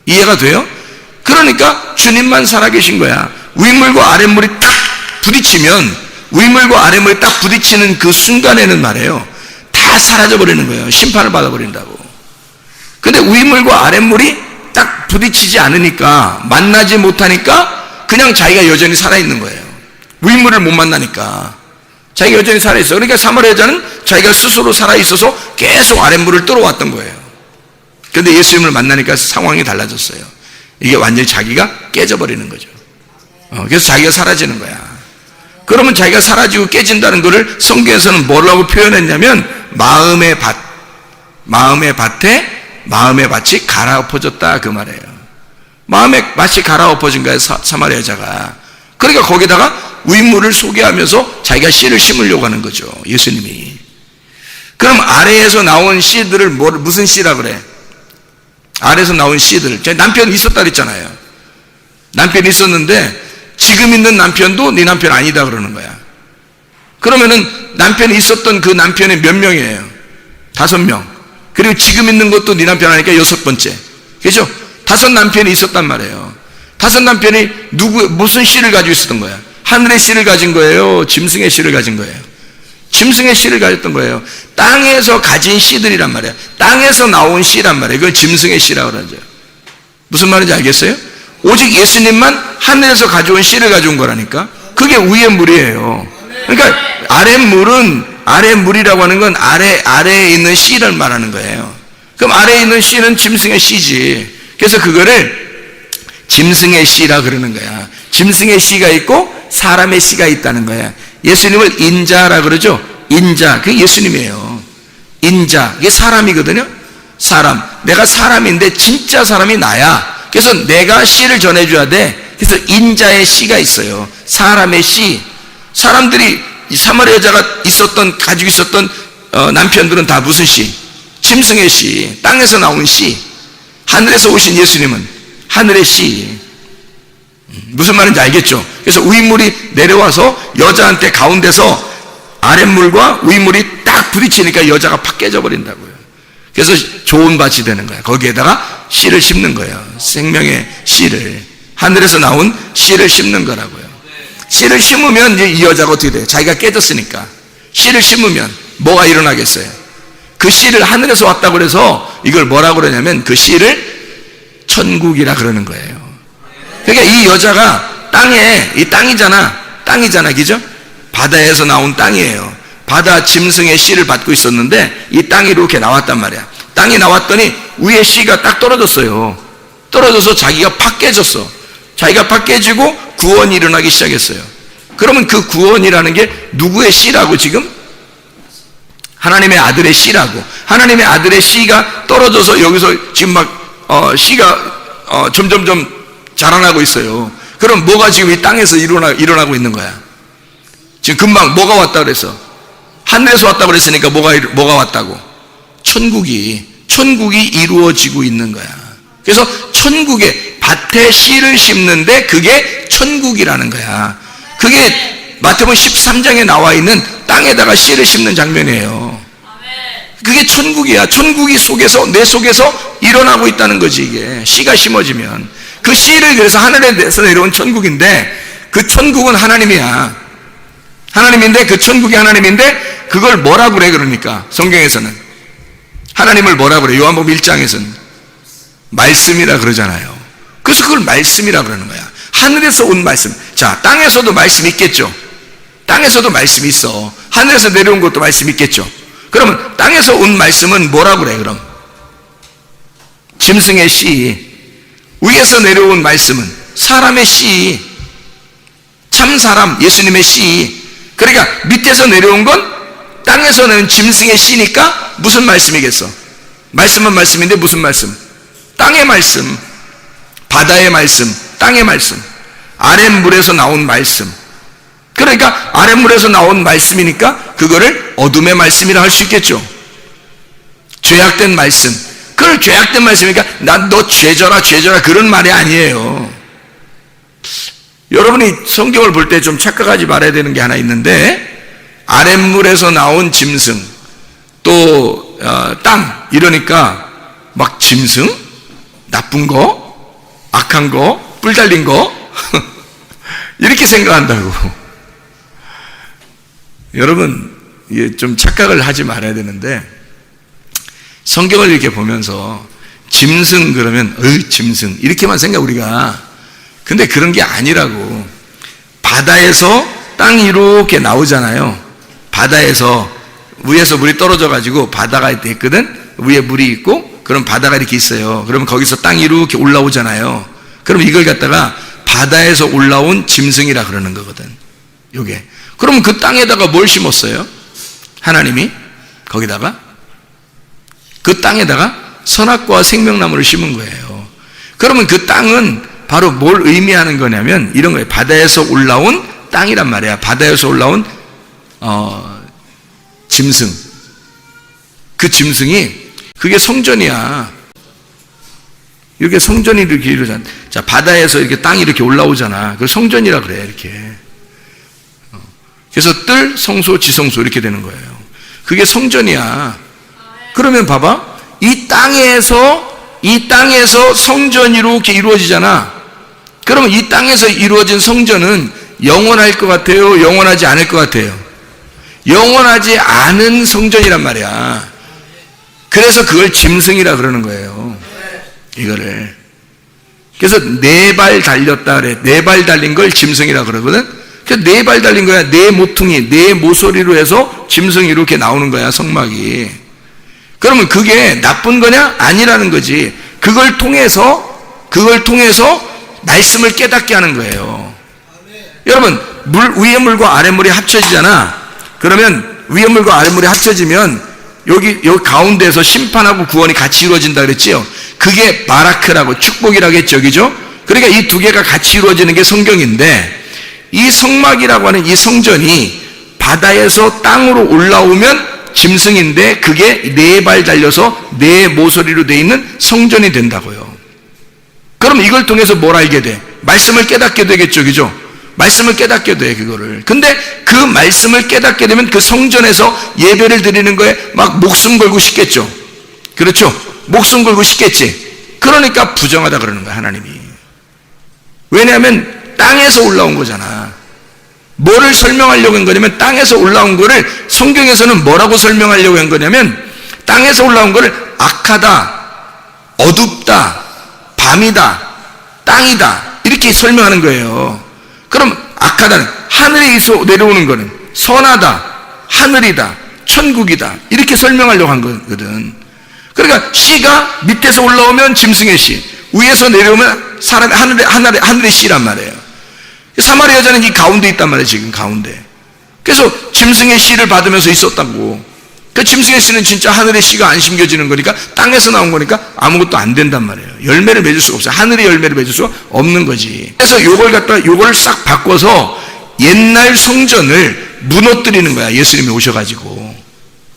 이해가 돼요? 그러니까 주님만 살아계신 거야. 위물과 아랫물이 딱 부딪히면, 위물과 아랫물이 딱 부딪히는 그 순간에는 말이에요, 다 사라져버리는 거예요. 심판을 받아버린다고. 근데 위물과 아랫물이 딱 부딪히지 않으니까, 만나지 못하니까 그냥 자기가 여전히 살아있는 거예요. 위물을 못 만나니까 자기가 여전히 살아있어. 그러니까 사마리아 여자는 자기가 스스로 살아있어서 계속 아랫물을 뚫어왔던 거예요. 그런데 예수님을 만나니까 상황이 달라졌어요. 이게 완전히 자기가 깨져버리는 거죠. 그래서 자기가 사라지는 거야. 그러면 자기가 사라지고 깨진다는 것을 성경에서는 뭐라고 표현했냐면 마음의 밭이 갈아엎어졌다 그 말이에요. 마음의 밭이 갈아엎어진 거예요, 사마리아 여자가. 그러니까 거기다가 위물을 소개하면서 자기가 씨를 심으려고 하는 거죠, 예수님이. 그럼 아래에서 나온 씨들을 무슨 씨라 그래? 아래에서 나온 씨들. 제 남편이 있었다 그랬잖아요. 남편이 있었는데 지금 있는 남편도 네 남편 아니다 그러는 거야. 그러면은 남편이 있었던 그 남편이 몇 명이에요? 5명. 그리고 지금 있는 것도 네 남편 아니까 6번째. 그죠? 5 남편이 있었단 말이에요. 5 남편이 무슨 씨를 가지고 있었던 거야? 하늘의 씨를 가진 거예요? 짐승의 씨를 가진 거예요? 짐승의 씨를 가졌던 거예요. 땅에서 가진 씨들이란 말이에요. 땅에서 나온 씨란 말이에요. 그걸 짐승의 씨라고 그러죠. 무슨 말인지 알겠어요? 오직 예수님만 하늘에서 가져온 씨를 가져온 거라니까. 그게 위의 물이에요. 그러니까 아랫물이라고 하는 건 아래에 있는 씨를 말하는 거예요. 그럼 아래에 있는 씨는 짐승의 씨지. 그래서 그거를 짐승의 씨라 그러는 거야. 짐승의 씨가 있고 사람의 씨가 있다는 거야. 예수님을 인자라 그러죠. 인자, 그게 예수님이에요. 인자, 이게 사람이거든요. 사람, 내가 사람인데 진짜 사람이 나야. 그래서 내가 씨를 전해줘야 돼. 그래서 인자의 씨가 있어요. 사람의 씨. 사람들이 이 사마리아 여자가 가지고 있었던 남편들은 다 무슨 씨? 짐승의 씨, 땅에서 나온 씨. 하늘에서 오신 예수님은 하늘의 씨. 무슨 말인지 알겠죠? 그래서 위물이 내려와서 여자한테 가운데서 아랫물과 위물이 딱 부딪히니까 여자가 팍 깨져버린다고요. 그래서 좋은 밭이 되는 거야. 거기에다가 씨를 심는 거예요. 생명의 씨를. 하늘에서 나온 씨를 심는 거라고요. 씨를 심으면 이제 이 여자가 어떻게 돼요? 자기가 깨졌으니까. 씨를 심으면 뭐가 일어나겠어요? 그 씨를 하늘에서 왔다고 그래서 이걸 뭐라고 그러냐면 그 씨를 천국이라 그러는 거예요. 그러니까 이 여자가 이 땅이잖아, 그죠? 바다에서 나온 땅이에요. 바다 짐승의 씨를 받고 있었는데 이 땅이 이렇게 나왔단 말이야. 땅이 나왔더니 위에 씨가 딱 떨어졌어요. 떨어져서 자기가 팍 깨졌어. 자기가 팍 깨지고 구원이 일어나기 시작했어요. 그러면 그 구원이라는 게 누구의 씨라고 지금? 하나님의 아들의 씨라고. 하나님의 아들의 씨가 떨어져서 여기서 지금 씨가 점점점 자라나고 있어요. 그럼 뭐가 지금 이 땅에서 일어나고 있는 거야? 지금 금방 뭐가 왔다 그랬어? 하늘에서 왔다 그랬으니까 뭐가 왔다고? 천국이 이루어지고 있는 거야. 그래서 천국에 밭에 씨를 심는데 그게 천국이라는 거야. 그게 마태복음 13장에 나와 있는 땅에다가 씨를 심는 장면이에요. 그게 천국이야. 천국이 내 속에서 일어나고 있다는 거지. 이게 씨가 심어지면 그 씨를, 그래서 하늘에서 내려온 천국인데 그 천국은 하나님이야. 하나님인데, 그 천국이 하나님인데 그걸 뭐라 그래? 그러니까 성경에서는 하나님을 뭐라 그래? 요한복음 1장에서는 말씀이라 그러잖아요. 그래서 그걸 말씀이라 그러는 거야. 하늘에서 온 말씀. 자, 땅에서도 말씀 있겠죠. 땅에서도 말씀이 있어. 하늘에서 내려온 것도 말씀 있겠죠. 그러면 땅에서 온 말씀은 뭐라 그래? 그럼 짐승의 씨, 위에서 내려온 말씀은 사람의 씨, 참 사람, 예수님의 씨. 그러니까 밑에서 내려온 건 땅에서 내는 짐승의 씨니까 무슨 말씀이겠어? 말씀은 말씀인데 무슨 말씀? 땅의 말씀, 바다의 말씀, 땅의 말씀, 아랫물에서 나온 말씀. 그러니까 아랫물에서 나온 말씀이니까 그거를 어둠의 말씀이라 할 수 있겠죠. 죄악된 말씀. 그걸 죄악된 말씀이니까 난 너 죄져라 죄져라 그런 말이 아니에요. 여러분이 성경을 볼 때 좀 착각하지 말아야 되는 게 하나 있는데, 아랫물에서 나온 짐승, 또 땅 이러니까 막 짐승? 나쁜 거? 악한 거? 뿔 달린 거? 이렇게 생각한다고. 여러분, 좀 착각을 하지 말아야 되는데, 성경을 이렇게 보면서 짐승 그러면 짐승 이렇게만 생각 우리가. 근데 그런 게 아니라고. 바다에서 땅이 이렇게 나오잖아요. 바다에서 위에서 물이 떨어져 가지고 바다가 있거든. 위에 물이 있고 그럼 바다가 이렇게 있어요. 그러면 거기서 땅이 이렇게 올라오잖아요. 그럼 이걸 갖다가 바다에서 올라온 짐승이라 그러는 거거든. 요게. 그럼 그 땅에다가 뭘 심었어요? 하나님이 거기다가 그 땅에다가 선악과와 생명나무를 심은 거예요. 그러면 그 땅은 바로 뭘 의미하는 거냐면 이런 거예요. 바다에서 올라온 땅이란 말이야. 바다에서 올라온 짐승. 그 짐승이 그게 성전이야. 이렇게 성전이 이렇게 이루잖아. 자, 바다에서 이렇게 땅이 이렇게 올라오잖아. 그걸 성전이라 그래. 이렇게. 그래서 뜰, 성소, 지성소 이렇게 되는 거예요. 그게 성전이야. 그러면 봐봐. 이 땅에서 성전이 이렇게 이루어지잖아. 그러면 이 땅에서 이루어진 성전은 영원할 것 같아요? 영원하지 않을 것 같아요? 영원하지 않은 성전이란 말이야. 그래서 그걸 짐승이라 그러는 거예요. 이거를. 그래서 4발 달렸다 그래. 4발 달린 걸 짐승이라 그러거든. 그래서 4발 달린 거야. 4 모퉁이, 4 모서리로 해서 짐승이 이렇게 나오는 거야, 성막이. 그러면 그게 나쁜 거냐? 아니라는 거지. 그걸 통해서 말씀을 깨닫게 하는 거예요. 여러분, 위에 물과 아래 물이 합쳐지잖아. 그러면 위에 물과 아래 물이 합쳐지면 여기 가운데에서 심판하고 구원이 같이 이루어진다 그랬지요. 그게 바라크라고 축복이라고 했죠. 그죠? 그러니까 이 두 개가 같이 이루어지는 게 성경인데, 이 성막이라고 하는 이 성전이 바다에서 땅으로 올라오면 짐승인데 그게 4발 달려서 4 모서리로 되어 있는 성전이 된다고요. 그럼 이걸 통해서 뭘 알게 돼? 말씀을 깨닫게 되겠죠. 그죠? 말씀을 깨닫게 돼, 그거를. 근데 그 말씀을 깨닫게 되면 그 성전에서 예배를 드리는 거에 막 목숨 걸고 싶겠죠. 그렇죠? 목숨 걸고 싶겠지. 그러니까 부정하다 그러는 거야, 하나님이. 왜냐하면 땅에서 올라온 거잖아. 뭐를 설명하려고 한 거냐면 땅에서 올라온 거를 성경에서는 뭐라고 설명하려고 한 거냐면 땅에서 올라온 거를 악하다, 어둡다, 밤이다, 땅이다 이렇게 설명하는 거예요. 그럼 악하다는 하늘에서 내려오는 거는 선하다, 하늘이다, 천국이다 이렇게 설명하려고 한 거거든. 그러니까 씨가 밑에서 올라오면 짐승의 씨, 위에서 내려오면 사람의 하늘의 씨란 말이에요. 사마리아 여자는 이 가운데 있단 말이에요. 지금 가운데. 그래서 짐승의 씨를 받으면서 있었다고. 그 짐승의 씨는 진짜 하늘의 씨가 안 심겨지는 거니까, 땅에서 나온 거니까 아무것도 안 된단 말이에요. 열매를 맺을 수가 없어요. 하늘의 열매를 맺을 수가 없는 거지. 그래서 요걸 싹 바꿔서 옛날 성전을 무너뜨리는 거야. 예수님이 오셔가지고.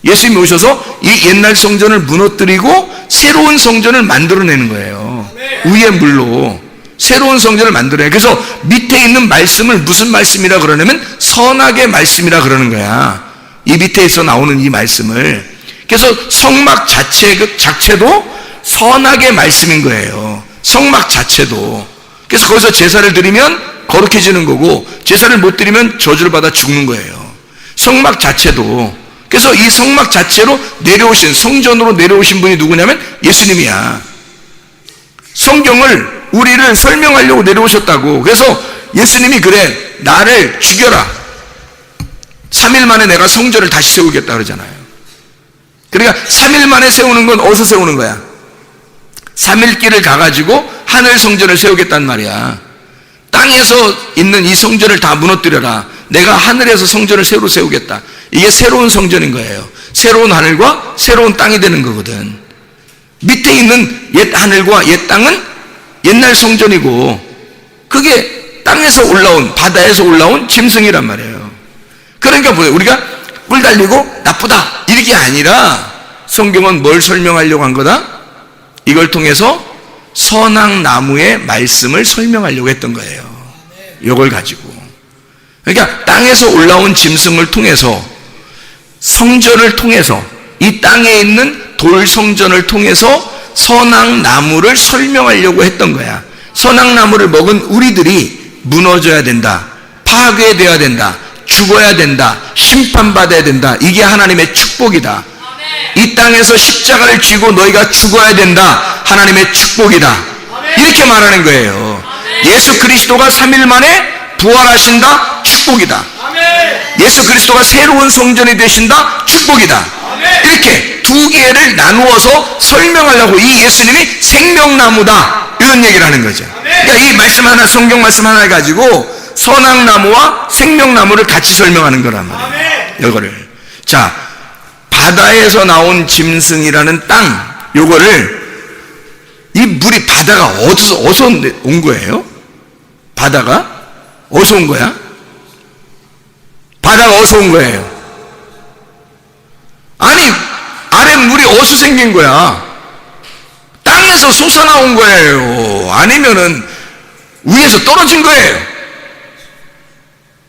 예수님이 오셔서 이 옛날 성전을 무너뜨리고 새로운 성전을 만들어내는 거예요. 위의 물로. 새로운 성전을 만들어요. 그래서 밑에 있는 말씀을 무슨 말씀이라 그러냐면 선악의 말씀이라 그러는 거야. 이 밑에서 나오는 이 말씀을. 그래서 성막 자체도 선악의 말씀인 거예요. 성막 자체도. 그래서 거기서 제사를 드리면 거룩해지는 거고, 제사를 못 드리면 저주를 받아 죽는 거예요. 성막 자체도. 그래서 이 성막 자체로 내려오신, 성전으로 내려오신 분이 누구냐면 예수님이야. 성경을 우리를 설명하려고 내려오셨다고. 그래서 예수님이 그래, 나를 죽여라, 3일 만에 내가 성전을 다시 세우겠다 그러잖아요. 그러니까 3일 만에 세우는 건 어디서 세우는 거야? 3일 길을 가가지고 하늘 성전을 세우겠단 말이야. 땅에서 있는 이 성전을 다 무너뜨려라, 내가 하늘에서 성전을 새로 세우겠다. 이게 새로운 성전인 거예요. 새로운 하늘과 새로운 땅이 되는 거거든. 밑에 있는 옛 하늘과 옛 땅은 옛날 성전이고, 그게 땅에서 올라온, 바다에서 올라온 짐승이란 말이에요. 그러니까 뭐예요? 우리가 뿔 달리고 나쁘다 이게 아니라, 성경은 뭘 설명하려고 한 거다? 이걸 통해서 선악나무의 말씀을 설명하려고 했던 거예요. 이걸 가지고. 그러니까 땅에서 올라온 짐승을 통해서, 성전을 통해서, 이 땅에 있는 돌 성전을 통해서 선악나무를 설명하려고 했던 거야. 선악나무를 먹은 우리들이 무너져야 된다, 파괴되어야 된다, 죽어야 된다, 심판받아야 된다. 이게 하나님의 축복이다. 이 땅에서 십자가를 쥐고 너희가 죽어야 된다, 하나님의 축복이다. 이렇게 말하는 거예요. 예수 그리스도가 3일 만에 부활하신다, 축복이다. 예수 그리스도가 새로운 성전이 되신다, 축복이다. 이렇게 두 개를 나누어서 설명하려고 이 예수님이 생명나무다, 이런 얘기를 하는 거죠. 그러니까 이 말씀 하나, 성경 말씀 하나 가지고 선악나무와 생명나무를 같이 설명하는 거란 말이에요. 이거를. 자, 바다에서 나온 짐승이라는 땅, 요거를, 이 물이, 바다가 어디서 온 거예요? 바다가 어디서 온 거야? 바다가 어디서 온 거예요? 아니, 아래 물이 어디서 생긴 거야? 땅에서 솟아나온 거예요? 아니면은 위에서 떨어진 거예요?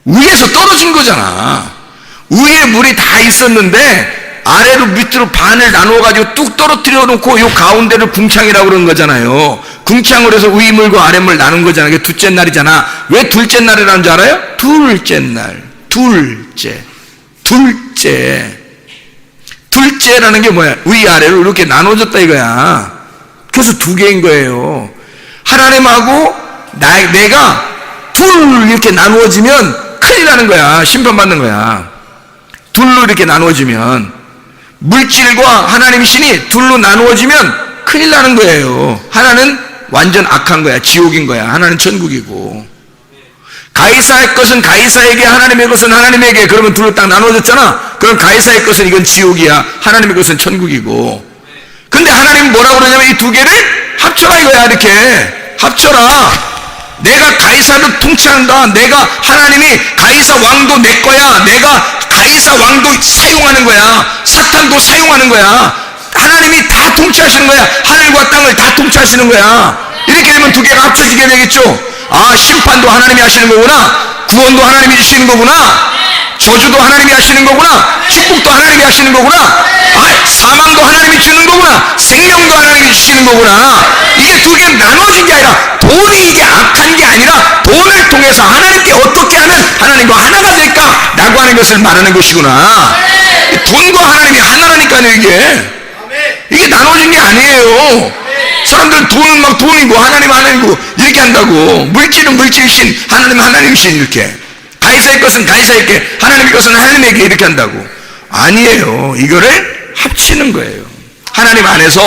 위에서 떨어진 거잖아. 위에 물이 다 있었는데 아래로 밑으로 반을 나누어가지고 뚝 떨어뜨려 놓고 요 가운데를 궁창이라고 그러는 거잖아요. 궁창으로 해서 위물과 아랫물 나눈 거잖아요. 그게 둘째 날이잖아. 왜 둘째 날이라는 줄 알아요? 둘째 날. 둘째라는 게 뭐야? 위아래로 이렇게 나눠졌다 이거야. 그래서 두 개인 거예요. 하나님하고 내가 둘 이렇게 나누어지면 큰일 나는 거야. 심판받는 거야. 둘로 이렇게 나누어지면, 물질과 하나님 신이 둘로 나누어지면 큰일 나는 거예요. 하나는 완전 악한 거야, 지옥인 거야. 하나는 천국이고, 가이사의 것은 가이사에게, 하나님의 것은 하나님에게. 그러면 둘로 딱 나누어졌잖아. 그럼 가이사의 것은 이건 지옥이야, 하나님의 것은 천국이고. 근데 하나님은 뭐라고 그러냐면 이 두 개를 합쳐라 이거야. 이렇게 합쳐라. 내가 가이사를 통치한다. 내가, 하나님이 가이사 왕도 내 거야. 내가 가이사 왕도 사용하는 거야. 사탄도 사용하는 거야. 하나님이 다 통치하시는 거야. 하늘과 땅을 다 통치하시는 거야. 이렇게 되면 두 개가 합쳐지게 되겠죠. 아, 심판도 하나님이 하시는 거구나. 구원도 하나님이 주시는 거구나. 저주도 하나님이 하시는 거구나. 축복도 하나님이 하시는 거구나. 아, 사망도 하나님이 주는 거구나. 생명도 하나님이 주시는 거구나. 이게 두 개 나눠진 게 아니라, 돈이 이게 악한 게 아니라 돈을 통해서 하나님께 어떻게 하면 하나님과 하나가 될까 라고 하는 것을 말하는 것이구나. 돈과 하나님이 하나라니까요. 이게 나눠진 게 아니에요. 사람들은 돈은 막 돈이고 하나님 하나님이고 이렇게 한다고. 물질은 물질신, 하나님은 하나님이신, 이렇게. 가이사의 것은 가이사에게, 하나님의 것은 하나님에게, 이렇게 한다고. 아니에요. 이거를 합치는 거예요. 하나님 안에서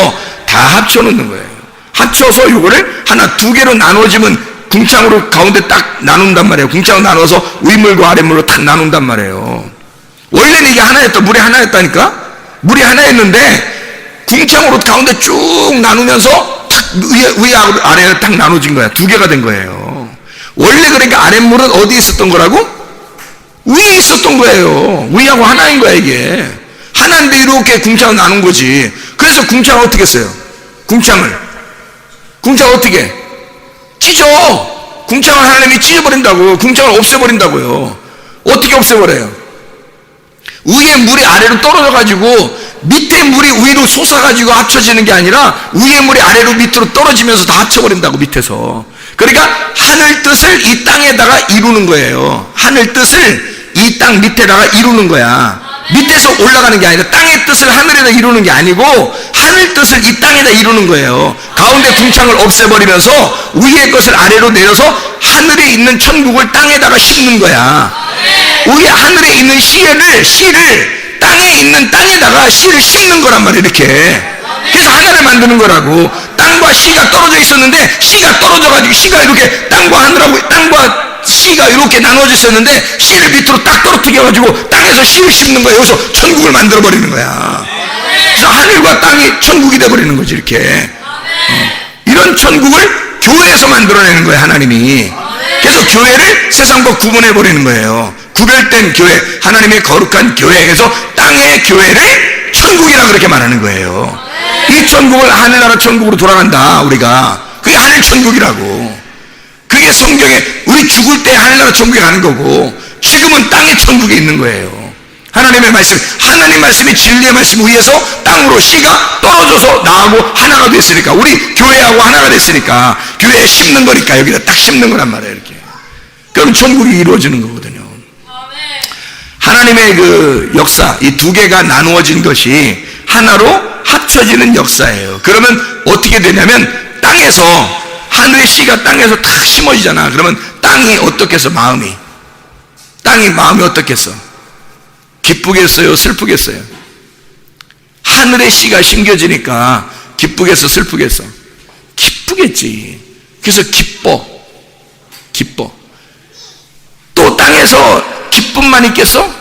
다 합쳐놓는 거예요. 합쳐서 이거를 하나, 두 개로 나눠지면 궁창으로 가운데 딱 나눈단 말이에요. 궁창으로 나눠서 위물과 아랫물로 딱 나눈단 말이에요. 원래는 이게 하나였다. 물이 하나였다니까? 물이 하나였는데 궁창으로 가운데 쭉 나누면서 탁 위하고 아래가 딱 나눠진 거야. 두 개가 된 거예요. 원래 그러니까 아랫물은 어디에 있었던 거라고? 위에 있었던 거예요. 위하고 하나인 거야, 이게. 하나인데 이렇게 궁창을 나눈 거지. 그래서 궁창을 어떻게 했어요? 궁창을 어떻게? 찢어. 궁창을 하나님이 찢어버린다고. 궁창을 없애버린다고요. 어떻게 없애버려요? 위에 물이 아래로 떨어져가지고 밑에 물이 위로 솟아가지고 합쳐지는 게 아니라 위에 물이 아래로 밑으로 떨어지면서 다 합쳐버린다고, 밑에서. 그러니까 하늘 뜻을 이 땅에다가 이루는 거예요. 하늘 뜻을 이 땅 밑에다가 이루는 거야. 밑에서 올라가는 게 아니라 땅의 뜻을 하늘에다 이루는 게 아니고 하늘 뜻을 이 땅에다 이루는 거예요. 가운데 궁창을 없애버리면서 위의 것을 아래로 내려서 하늘에 있는 천국을 땅에다가 심는 거야. 위에 하늘에 있는 씨를 땅에 있는 땅에다가 씨를 심는 거란 말이에요. 이렇게. 그래서 하나를 만드는 거라고. 땅과 씨가 떨어져 있었는데 씨가 떨어져가지고 씨가 이렇게 땅과 하늘하고 땅과 씨가 이렇게 나눠져 있었는데 씨를 밑으로 딱 떨어뜨려가지고 땅에서 씨를 심는 거예요. 여기서 천국을 만들어버리는 거야. 그래서 하늘과 땅이 천국이 돼버리는 거지, 이렇게. 이런 천국을 교회에서 만들어내는 거예요, 하나님이. 그래서 교회를 세상과 구분해버리는 거예요. 구별된 교회, 하나님의 거룩한 교회에서 땅의 교회를 천국이라 그렇게 말하는 거예요. 이 천국을 하늘나라 천국으로 돌아간다, 우리가. 그게 하늘 천국이라고. 그게 성경에 우리 죽을 때 하늘나라 천국에 가는 거고 지금은 땅의 천국에 있는 거예요. 하나님의 말씀, 하나님 말씀이 진리의 말씀 위에서 땅으로 씨가 떨어져서 나하고 하나가 됐으니까, 우리 교회하고 하나가 됐으니까 교회에 심는 거니까 여기다 딱 심는 거란 말이에요. 이렇게. 그럼 천국이 이루어지는 거거든요. 하나님의 그 역사, 이 두 개가 나누어진 것이 하나로 합쳐지는 역사예요. 그러면 어떻게 되냐면 땅에서, 하늘의 씨가 땅에서 탁 심어지잖아. 그러면 땅이 어떻겠어? 마음이 어떻겠어? 기쁘겠어요? 슬프겠어요? 하늘의 씨가 심겨지니까 기쁘겠어? 슬프겠어? 기쁘겠지. 그래서 기뻐. 또 땅에서 기쁨만 있겠어?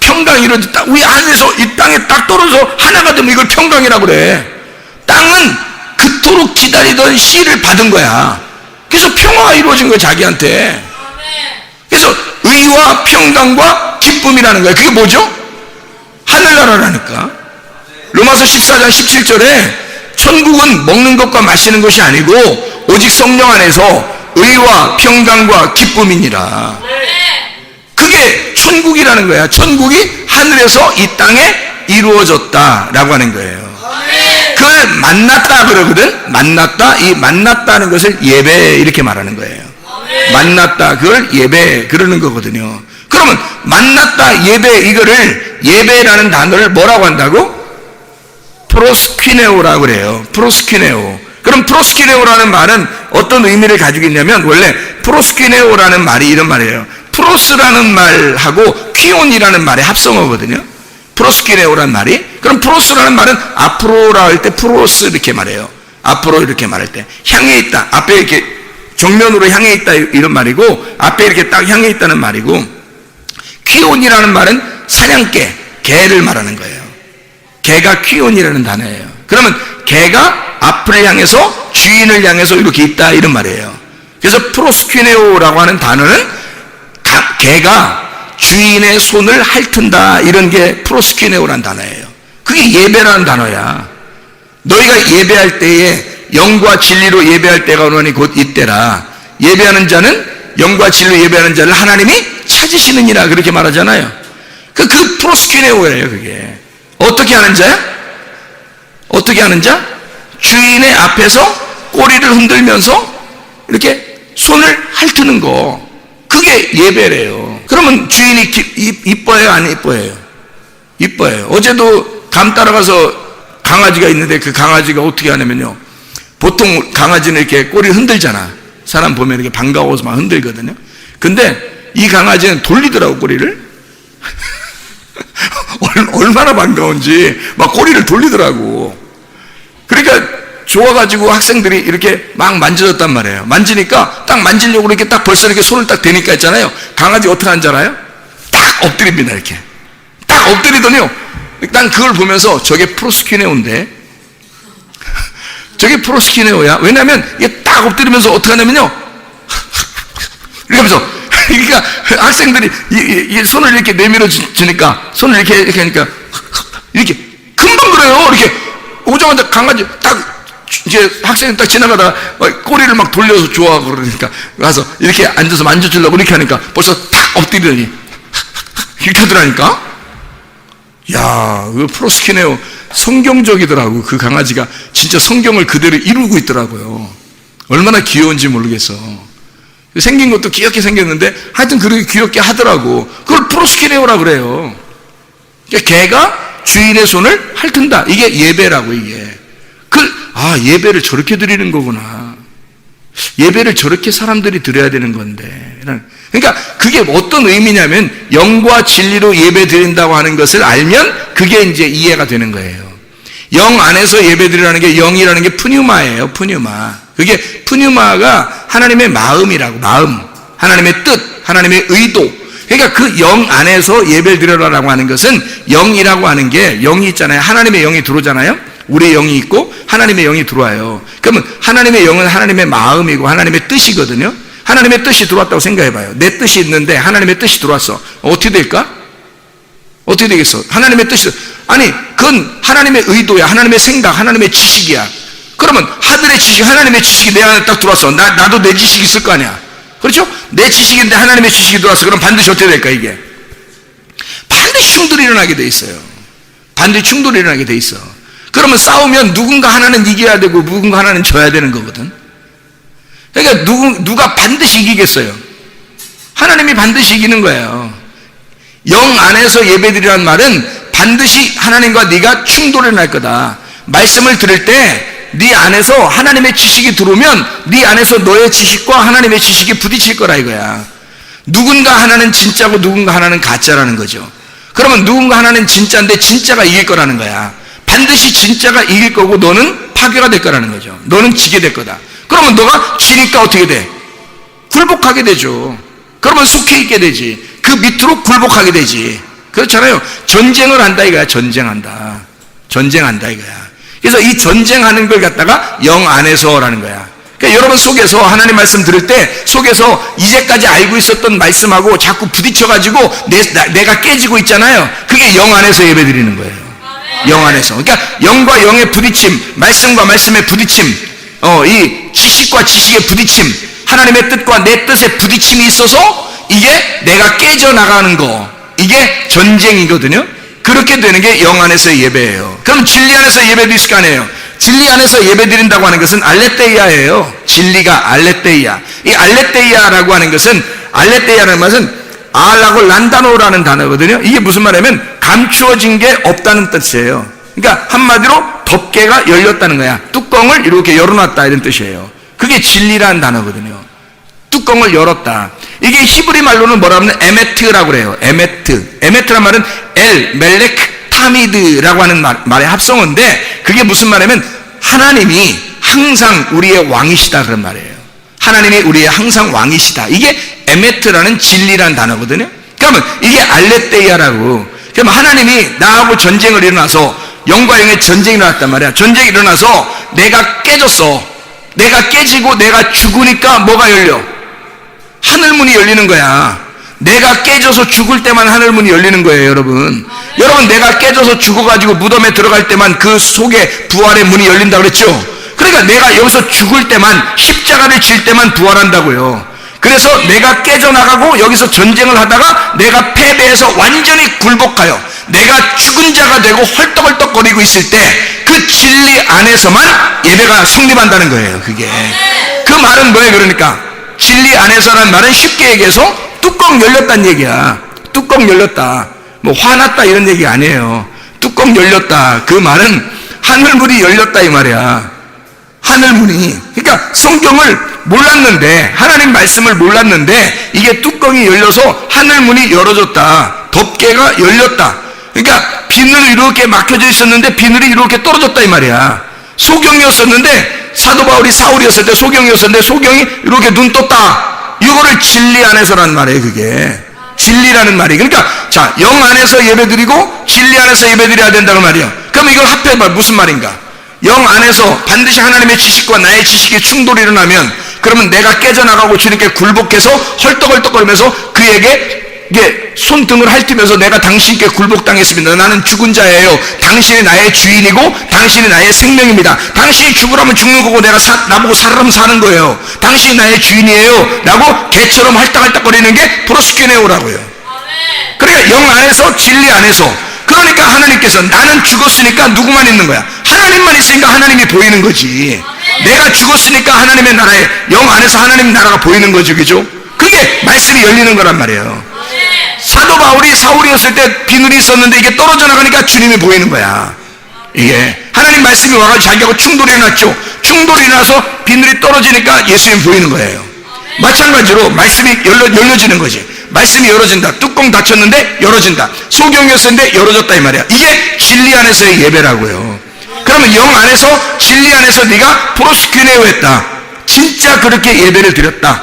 평강이 이루어졌다. 우리 하늘에서 이 땅에 딱 떨어져 하나가 되면 이걸 평강이라고 그래. 땅은 그토록 기다리던 씨를 받은 거야. 그래서 평화가 이루어진 거야, 자기한테. 그래서 의와 평강과 기쁨이라는 거야. 그게 뭐죠? 하늘나라라니까. 로마서 14장 17절에 천국은 먹는 것과 마시는 것이 아니고 오직 성령 안에서 의와 평강과 기쁨이니라. 그게 천국이라는 거야. 천국이 하늘에서 이 땅에 이루어졌다라고 하는 거예요. 그걸 만났다 그러거든. 이 만났다는 것을 예배 이렇게 말하는 거예요. 만났다, 그걸 예배 그러는 거거든요. 그러면 만났다, 예배, 이거를 예배라는 단어를 뭐라고 한다고? 프로스퀴네오라고 그래요. 프로스퀴네오. 그럼 프로스퀴네오라는 말은 어떤 의미를 가지고 있냐면, 원래 프로스퀴네오라는 말이 이런 말이에요. 프로스라는 말하고 퀴온이라는 말의 합성어거든요. 프로스퀴네오라는 말이. 그럼 프로스라는 말은 앞으로라 할 때 프로스 이렇게 말해요. 앞으로 이렇게 말할 때 향해 있다, 앞에 이렇게 정면으로 향해 있다 이런 말이고, 앞에 이렇게 딱 향해 있다는 말이고, 퀴온이라는 말은 사냥개, 개를 말하는 거예요. 개가 퀴온이라는 단어예요. 그러면 개가 앞을 향해서, 주인을 향해서 이렇게 있다 이런 말이에요. 그래서 프로스퀴네오라고 하는 단어는 개가 주인의 손을 핥은다, 이런 게 프로스퀴네오라는 단어예요. 그게 예배라는 단어야. 너희가 예배할 때에 영과 진리로 예배할 때가 오노니 곧 이때라. 예배하는 자는, 영과 진리로 예배하는 자를 하나님이 찾으시느니라, 그렇게 말하잖아요. 그 프로스퀴네오예요. 그게 어떻게 하는 자야? 어떻게 하는 자? 주인의 앞에서 꼬리를 흔들면서 이렇게 손을 핥는 거, 그게 예배래요. 그러면 주인이 이뻐해요, 안 이뻐해요? 이뻐해요. 어제도 감 따라가서 강아지가 있는데 그 강아지가 어떻게 하냐면요, 보통 강아지는 이렇게 꼬리를 흔들잖아. 사람 보면 이렇게 반가워서 막 흔들거든요. 근데 이 강아지는 돌리더라고, 꼬리를. 얼마나 반가운지 막 꼬리를 돌리더라고. 그러니까 좋아가지고 학생들이 이렇게 막 만져줬단 말이에요. 만지니까 딱 만지려고 이렇게 딱 벌써 이렇게 손을 딱 대니까 있잖아요. 강아지 어떻게 하는 줄 알아요? 딱 엎드립니다. 이렇게 딱 엎드리더니요, 난 그걸 보면서 저게 프로스퀴네오인데, 저게 프로스퀴네오야. 왜냐면 이게 딱 엎드리면서 어떻게 하냐면요, 이렇게 하면서, 그러니까 학생들이 이 손을 이렇게 내밀어 주니까, 손을 이렇게 하니까 이렇게 금방 그래요. 이렇게 오자마자 강아지 딱, 이제 학생이 딱 지나가다가 꼬리를 막 돌려서 좋아 그러니까 가서 이렇게 앉아서 만져주려고 이렇게 하니까 벌써 탁 엎드리더니 이렇게 하더라니까. 야, 그 프로스키네오 성경적이더라고. 그 강아지가 진짜 성경을 그대로 이루고 있더라고요. 얼마나 귀여운지 모르겠어. 생긴 것도 귀엽게 생겼는데 하여튼 그렇게 귀엽게 하더라고. 그걸 프로스키네오라 그래요. 그러니까 개가 주인의 손을 핥는다. 이게 예배라고, 이게. 예배를 저렇게 드리는 거구나. 예배를 저렇게 사람들이 드려야 되는 건데. 그러니까 그게 어떤 의미냐면 영과 진리로 예배 드린다고 하는 것을 알면 그게 이제 이해가 되는 거예요. 영 안에서 예배 드리라는 게, 영이라는 게 푸뉴마예요. 푸뉴마. 그게 푸뉴마가 하나님의 마음이라고. 마음, 하나님의 뜻, 하나님의 의도. 그러니까 그 영 안에서 예배를 드려라라고 하는 것은, 영이라고 하는 게, 영이 있잖아요. 하나님의 영이 들어오잖아요. 우리의 영이 있고 하나님의 영이 들어와요. 그러면 하나님의 영은 하나님의 마음이고 하나님의 뜻이거든요. 하나님의 뜻이 들어왔다고 생각해봐요. 내 뜻이 있는데 하나님의 뜻이 들어왔어. 어떻게 될까? 어떻게 되겠어? 하나님의 뜻이, 아니 그건 하나님의 의도야. 하나님의 생각, 하나님의 지식이야. 그러면 하늘의 지식, 하나님의 지식이 내 안에 딱 들어왔어. 나도 내 지식이 있을 거 아니야. 그렇죠? 내 지식인데 하나님의 지식이 들어왔어. 그럼 반드시 어떻게 될까? 이게 반드시 충돌이 일어나게 돼 있어요. 반드시 충돌이 일어나게 돼 있어. 그러면 싸우면 누군가 하나는 이겨야 되고 누군가 하나는 져야 되는 거거든. 그러니까 누가 반드시 이기겠어요? 하나님이 반드시 이기는 거예요. 영 안에서 예배드리라는 말은 반드시 하나님과 네가 충돌이 날 거다. 말씀을 들을 때 네 안에서 하나님의 지식이 들어오면 네 안에서 너의 지식과 하나님의 지식이 부딪힐 거라 이거야. 누군가 하나는 진짜고 누군가 하나는 가짜라는 거죠. 그러면 누군가 하나는 진짜인데 진짜가 이길 거라는 거야. 반드시 진짜가 이길 거고 너는 파괴가 될 거라는 거죠. 너는 지게 될 거다. 그러면 너가 지니까 어떻게 돼? 굴복하게 되죠. 그러면 숙해 있게 되지. 그 밑으로 굴복하게 되지. 그렇잖아요. 전쟁을 한다 이거야. 전쟁한다. 전쟁한다 이거야. 그래서 이 전쟁하는 걸 갖다가 영 안에서라는 거야. 그러니까 여러분 속에서 하나님 말씀 들을 때 속에서 이제까지 알고 있었던 말씀하고 자꾸 부딪혀가지고 내가 깨지고 있잖아요. 그게 영 안에서 예배 드리는 거예요. 영 안에서. 그러니까 영과 영의 부딪힘, 말씀과 말씀의 부딪힘, 이 지식과 지식의 부딪힘, 하나님의 뜻과 내 뜻의 부딪힘이 있어서 이게 내가 깨져나가는 거, 이게 전쟁이거든요. 그렇게 되는 게 영 안에서의 예배예요. 그럼 진리 안에서 예배도 있을 거 아니에요. 진리 안에서 예배 드린다고 하는 것은 알레테이아예요. 진리가 알레테이아. 이 알레테이아라고 하는 것은, 알레테이아라는 것은 알라고 란다노라는 단어거든요. 이게 무슨 말이냐면 감추어진 게 없다는 뜻이에요. 그러니까 한마디로 덮개가 열렸다는 거야. 뚜껑을 이렇게 열어놨다 이런 뜻이에요. 그게 진리라는 단어거든요. 뚜껑을 열었다. 이게 히브리 말로는 뭐라 하면 에메트라고 그래요. 에메트. 에메트란 말은 멜렉, 타미드라고 하는 말의 합성어인데 그게 무슨 말이냐면 하나님이 항상 우리의 왕이시다 그런 말이에요. 하나님이 우리의 항상 왕이시다. 이게 에메트라는 진리라는 단어거든요. 그러면 이게 알레테이아라고. 그럼 하나님이 나하고 전쟁을 일어나서 영과 영의 전쟁이 일어났단 말이야. 전쟁이 일어나서 내가 깨졌어. 내가 깨지고 내가 죽으니까 뭐가 열려? 하늘문이 열리는 거야. 내가 깨져서 죽을 때만 하늘문이 열리는 거예요, 여러분. 여러분, 내가 깨져서 죽어가지고 무덤에 들어갈 때만 그 속에 부활의 문이 열린다고 그랬죠? 그러니까 내가 여기서 죽을 때만, 십자가를 질 때만 부활한다고요. 그래서 내가 깨져나가고 여기서 전쟁을 하다가 내가 패배해서 완전히 굴복하여 내가 죽은 자가 되고 헐떡헐떡거리고 있을 때 그 진리 안에서만 예배가 성립한다는 거예요. 그게 그 말은 뭐예요? 그러니까 진리 안에서라는 말은 쉽게 얘기해서 뚜껑 열렸다는 얘기야. 뚜껑 열렸다. 뭐 화났다 이런 얘기 아니에요. 뚜껑 열렸다. 그 말은 하늘문이 열렸다 이 말이야. 하늘문이. 그러니까 성경을 몰랐는데, 하나님 말씀을 몰랐는데 이게 뚜껑이 열려서 하늘문이 열어졌다. 덮개가 열렸다. 그러니까 비늘이 이렇게 막혀져 있었는데 비늘이 이렇게 떨어졌다 이 말이야. 소경이었었는데 사도 바울이 사울이었을 때 소경이었었는데 소경이 이렇게 눈 떴다. 이거를 진리 안에서란 말이에요. 그게 진리라는 말이. 그러니까 자, 영 안에서 예배드리고 진리 안에서 예배드려야 된다는 말이에요. 그럼 이걸 합해봐. 무슨 말인가? 영 안에서 반드시 하나님의 지식과 나의 지식이 충돌이 일어나면 그러면 내가 깨져나가고 주님께 굴복해서 헐떡헐떡거리면서 그에게 이게 손등을 핥으면서 내가 당신께 굴복당했습니다. 나는 죽은 자예요. 당신이 나의 주인이고 당신이 나의 생명입니다. 당신이 죽으라면 죽는 거고 내가 나보고 살으라면 사는 거예요. 당신이 나의 주인이에요 라고 개처럼 할딱할딱거리는 게 프로스키네오라고요. 그러니까 영 안에서 진리 안에서 그러니까 하나님께서 나는 죽었으니까 누구만 있는 거야? 하나님만 있으니까 하나님이 보이는 거지. 내가 죽었으니까 하나님의 나라에, 영 안에서 하나님 나라가 보이는 거죠. 그죠? 그게 말씀이 열리는 거란 말이에요. 사도 바울이 사울이었을 때 비늘이 있었는데 이게 떨어져 나가니까 주님이 보이는 거야. 이게 하나님 말씀이 와가지고 자기하고 충돌이 났죠. 충돌이 나서 비늘이 떨어지니까 예수님이 보이는 거예요. 마찬가지로 말씀이 열려지는 거지. 말씀이 열어진다. 뚜껑 닫혔는데 열어진다. 소경이었는데 열어졌다 이 말이야. 이게 진리 안에서의 예배라고요. 그러면 영 안에서, 진리 안에서 네가 프로스큐네오 했다. 진짜 그렇게 예배를 드렸다.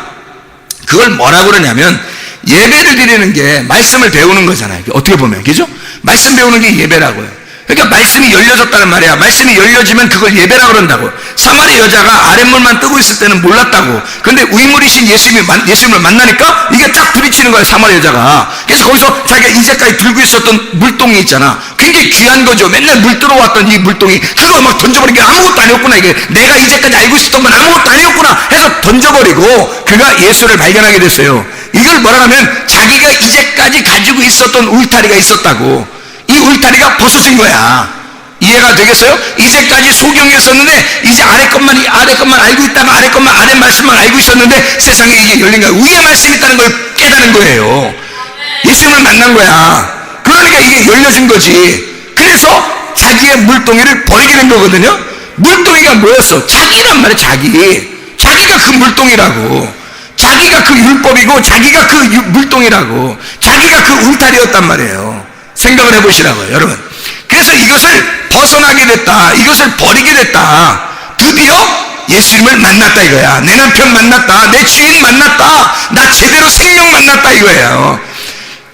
그걸 뭐라고 그러냐면, 예배를 드리는 게 말씀을 배우는 거잖아요. 어떻게 보면, 그죠? 말씀 배우는 게 예배라고요. 그러니까 말씀이 열려졌다는 말이야. 말씀이 열려지면 그걸 예배라고 그런다고. 사마리 여자가 아랫물만 뜨고 있을 때는 몰랐다고. 근데 우인물이신 예수님을 만나니까 이게 쫙 부딪히는 거야, 사마리 여자가. 그래서 거기서 자기가 이제까지 들고 있었던 물동이 있잖아. 굉장히 귀한 거죠. 맨날 물 들어왔던 이 물동이. 그거 막 던져버린 게 아무것도 아니었구나. 이게 내가 이제까지 알고 있었던 건 아무것도 아니었구나 해서 던져버리고 그가 예수를 발견하게 됐어요. 이걸 뭐라 하면 자기가 이제까지 가지고 있었던 울타리가 있었다고. 이 울타리가 벗어진 거야. 이해가 되겠어요? 이제까지 소경이었었는데 이제 아래 것만 알고 있다가 아래 말씀만 알고 있었는데 세상에 이게 열린 거야. 위에 말씀이 있다는 걸 깨달은 거예요. 예수님을 만난 거야. 그러니까 이게 열려진 거지. 그래서 자기의 물동이를 버리게 된 거거든요. 물동이가 뭐였어? 자기란 말이야. 자기가 그 물동이라고. 자기가 그 율법이고 자기가 그 물동이라고. 자기가 그 울타리였단 말이에요. 생각을 해보시라고요, 여러분. 그래서 이것을 벗어나게 됐다. 이것을 버리게 됐다. 드디어 예수님을 만났다 이거야. 내 남편 만났다. 내 주인 만났다. 나 제대로 생명 만났다 이거예요.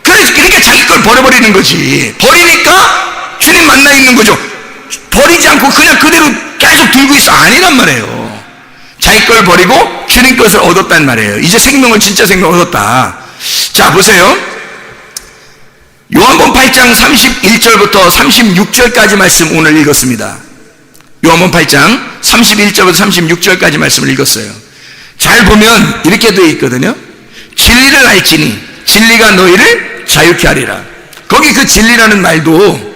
그러니까 자기 걸 버려버리는 거지. 버리니까 주님 만나 있는 거죠. 버리지 않고 그냥 그대로 계속 들고 있어. 아니란 말이에요. 자기 걸 버리고 주님 것을 얻었단 말이에요. 이제 생명을, 진짜 생명을 얻었다. 자, 보세요. 요한복음 8장 31절부터 36절까지 말씀 오늘 읽었습니다. 요한복음 8장 31절부터 36절까지 말씀을 읽었어요. 잘 보면 이렇게 되어 있거든요. 진리를 알지니 진리가 너희를 자유케 하리라. 거기 그 진리라는 말도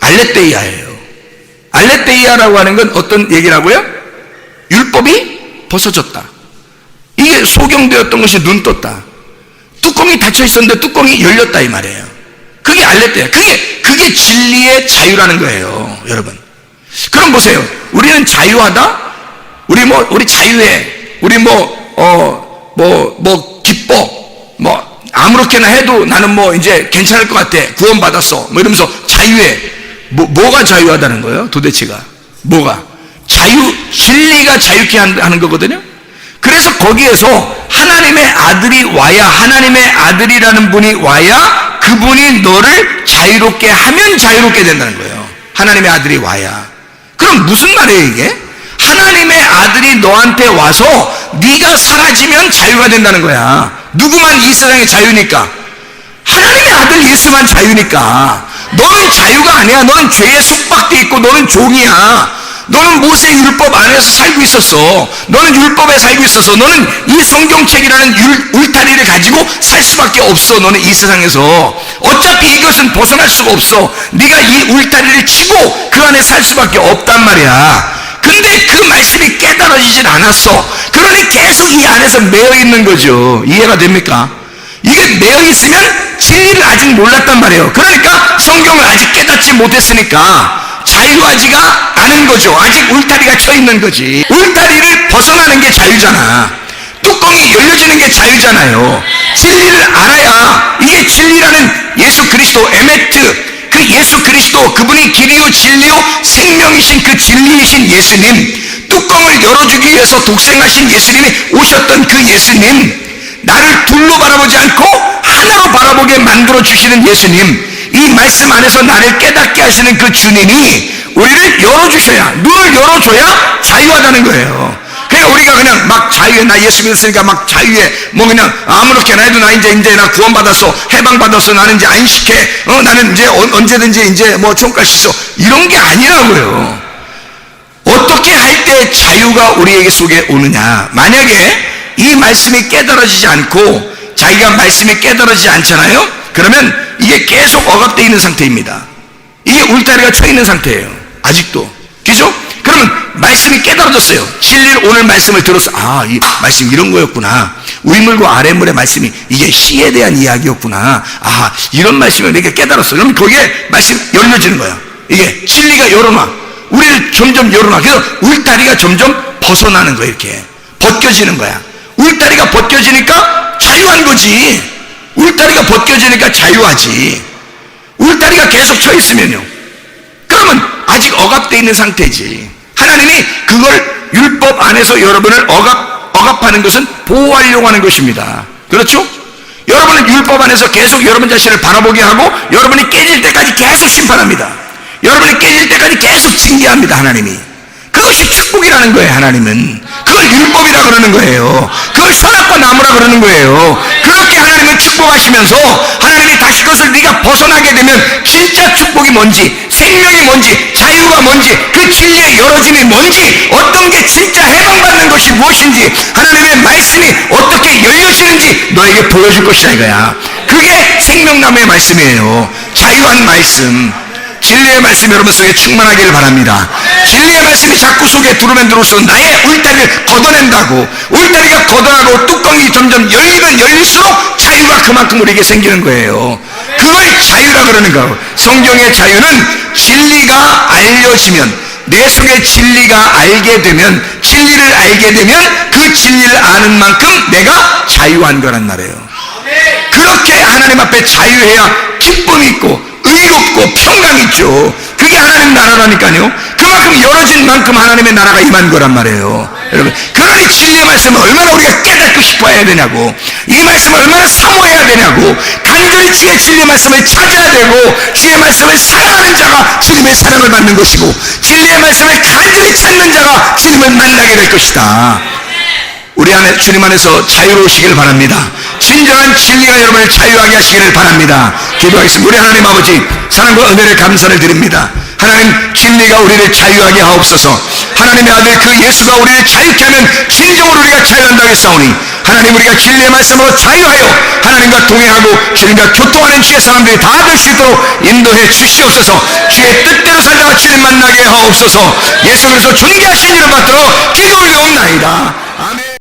알레테이아예요. 알레테이아라고 하는 건 어떤 얘기라고요? 율법이 벗어졌다. 이게 소경되었던 것이 눈 떴다. 뚜껑이 닫혀 있었는데 뚜껑이 열렸다 이 말이에요. 그게 알레테이아. 그게 진리의 자유라는 거예요, 여러분. 그럼 보세요. 우리는 자유하다? 우리 자유해. 우리 기뻐. 아무렇게나 해도 나는 이제 괜찮을 것 같아. 구원받았어. 이러면서 자유해. 뭐가 자유하다는 거예요? 도대체가. 뭐가? 진리가 자유케 하는 거거든요? 그래서 거기에서 하나님의 아들이 와야, 하나님의 아들이라는 분이 와야 그분이 너를 자유롭게 하면 자유롭게 된다는 거예요. 하나님의 아들이 와야. 그럼 무슨 말이에요 이게? 하나님의 아들이 너한테 와서 네가 사라지면 자유가 된다는 거야. 누구만 이 세상의 자유니까? 하나님의 아들 예수만 자유니까. 너는 자유가 아니야. 너는 죄에 속박돼 있고 너는 종이야. 너는 모세 율법 안에서 살고 있었어. 너는 율법에 살고 있었어. 너는 이 성경책이라는 울타리를 가지고 살 수밖에 없어. 너는 이 세상에서 어차피 이것은 벗어날 수가 없어. 네가 이 울타리를 치고 그 안에 살 수밖에 없단 말이야. 근데 그 말씀이 깨달아지질 않았어. 그러니 계속 이 안에서 매여 있는 거죠. 이해가 됩니까? 이게 매여 있으면 진리를 아직 몰랐단 말이에요. 그러니까 성경을 아직 깨닫지 못했으니까 자유하지가 않은 거죠. 아직 울타리가 쳐 있는 거지. 울타리를 벗어나는 게 자유잖아. 뚜껑이 열려지는 게 자유잖아요. 진리를 알아야, 이게 진리라는 예수 그리스도, 에메트, 그 예수 그리스도, 그분이 길이요 진리요 생명이신 그 진리이신 예수님, 뚜껑을 열어주기 위해서 독생하신 예수님이 오셨던 그 예수님, 나를 둘로 바라보지 않고 하나로 바라보게 만들어 주시는 예수님, 이 말씀 안에서 나를 깨닫게 하시는 그 주님이 우리를 열어주셔야, 눈을 열어줘야 자유하다는 거예요. 그러니까 우리가 그냥 막 자유해, 나 예수 믿었으니까 막 자유해, 그냥 아무렇게나 해도 나 이제 나 구원받았어, 해방받았어, 나는 이제 안식해, 나는 이제 언제든지 이제 총갈 수 있어, 이런 게 아니라고요. 어떻게 할 때 자유가 우리에게 속에 오느냐? 만약에 이 말씀이 깨달아지지 않고 자기가 말씀이 깨달아지지 않잖아요? 그러면 이게 계속 억압되어 있는 상태입니다. 이게 울타리가 쳐 있는 상태예요. 아직도. 그죠? 그러면 말씀이 깨달아졌어요. 진리를 오늘 말씀을 들어서 이 말씀 이런 거였구나. 위물과 아랫물의 말씀이 이게 씨에 대한 이야기였구나. 이런 말씀을 내가 깨달았어. 그러면 거기에 말씀이 열려지는 거야. 이게 진리가 열어놔. 우리를 점점 열어놔. 그래서 울타리가 점점 벗어나는 거야. 이렇게 벗겨지는 거야. 울타리가 벗겨지니까 자유한 거지. 울타리가 벗겨지니까 자유하지. 울타리가 계속 쳐 있으면요, 그러면 아직 억압되어 있는 상태지. 하나님이 그걸 율법 안에서 여러분을 억압하는 것은 보호하려고 하는 것입니다. 그렇죠? 여러분은 율법 안에서 계속 여러분 자신을 바라보게 하고 여러분이 깨질 때까지 계속 심판합니다. 여러분이 깨질 때까지 계속 징계합니다. 하나님이. 그것이 축복이라는 거예요. 하나님은 그걸 율법이라 그러는 거예요. 그걸 선악과 나무라 그러는 거예요. 그렇게 하나님은 축복하시면서 하나님이 다시 그것을 네가 벗어나게 되면 진짜 축복이 뭔지, 생명이 뭔지, 자유가 뭔지, 그 진리의 열어짐이 뭔지, 어떤 게 진짜 해방받는 것이 무엇인지, 하나님의 말씀이 어떻게 열려지는지 너에게 보여줄 것이다 이거야. 그게 생명나무의 말씀이에요. 자유한 말씀. 진리의 말씀이 여러분 속에 충만하기를 바랍니다. 진리의 말씀이 자꾸 속에 들어오면 들어올수록 나의 울타리를 걷어낸다고. 울타리가 걷어나고 뚜껑이 점점 열리면 열릴수록 자유가 그만큼 우리에게 생기는 거예요. 그걸 자유라 그러는 거예요. 성경의 자유는 진리가 알려지면, 내 속에 진리가 알게 되면, 진리를 알게 되면 그 진리를 아는 만큼 내가 자유한 거란 말이에요. 그렇게 하나님 앞에 자유해야 기쁨이 있고 의롭고 평강 있죠. 그게 하나님 나라라니까요. 그만큼 열어진 만큼 하나님의 나라가 임한 거란 말이에요. 여러분, 그러니 진리의 말씀을 얼마나 우리가 깨닫고 싶어야 되냐고, 이 말씀을 얼마나 사모해야 되냐고, 간절히 주의 진리의 말씀을 찾아야 되고, 주의 말씀을 사랑하는 자가 주님의 사랑을 받는 것이고, 진리의 말씀을 간절히 찾는 자가 주님을 만나게 될 것이다. 우리 안에 주님 안에서 자유로우시길 바랍니다. 진정한 진리가 여러분을 자유하게 하시기를 바랍니다. 기도하겠습니다. 우리 하나님 아버지, 사랑과 은혜를 감사를 드립니다. 하나님, 진리가 우리를 자유하게 하옵소서. 하나님의 아들 그 예수가 우리를 자유케 하면 진정으로 우리가 자유한다고 했사오니, 하나님, 우리가 진리의 말씀으로 자유하여 하나님과 동행하고 주님과 교통하는 주의 사람들이 다 될 수 있도록 인도해 주시옵소서. 주의 뜻대로 살다가 주님 만나게 하옵소서. 예수 그리스도 존귀하신 이름 받들어 기도 올려옵나이다.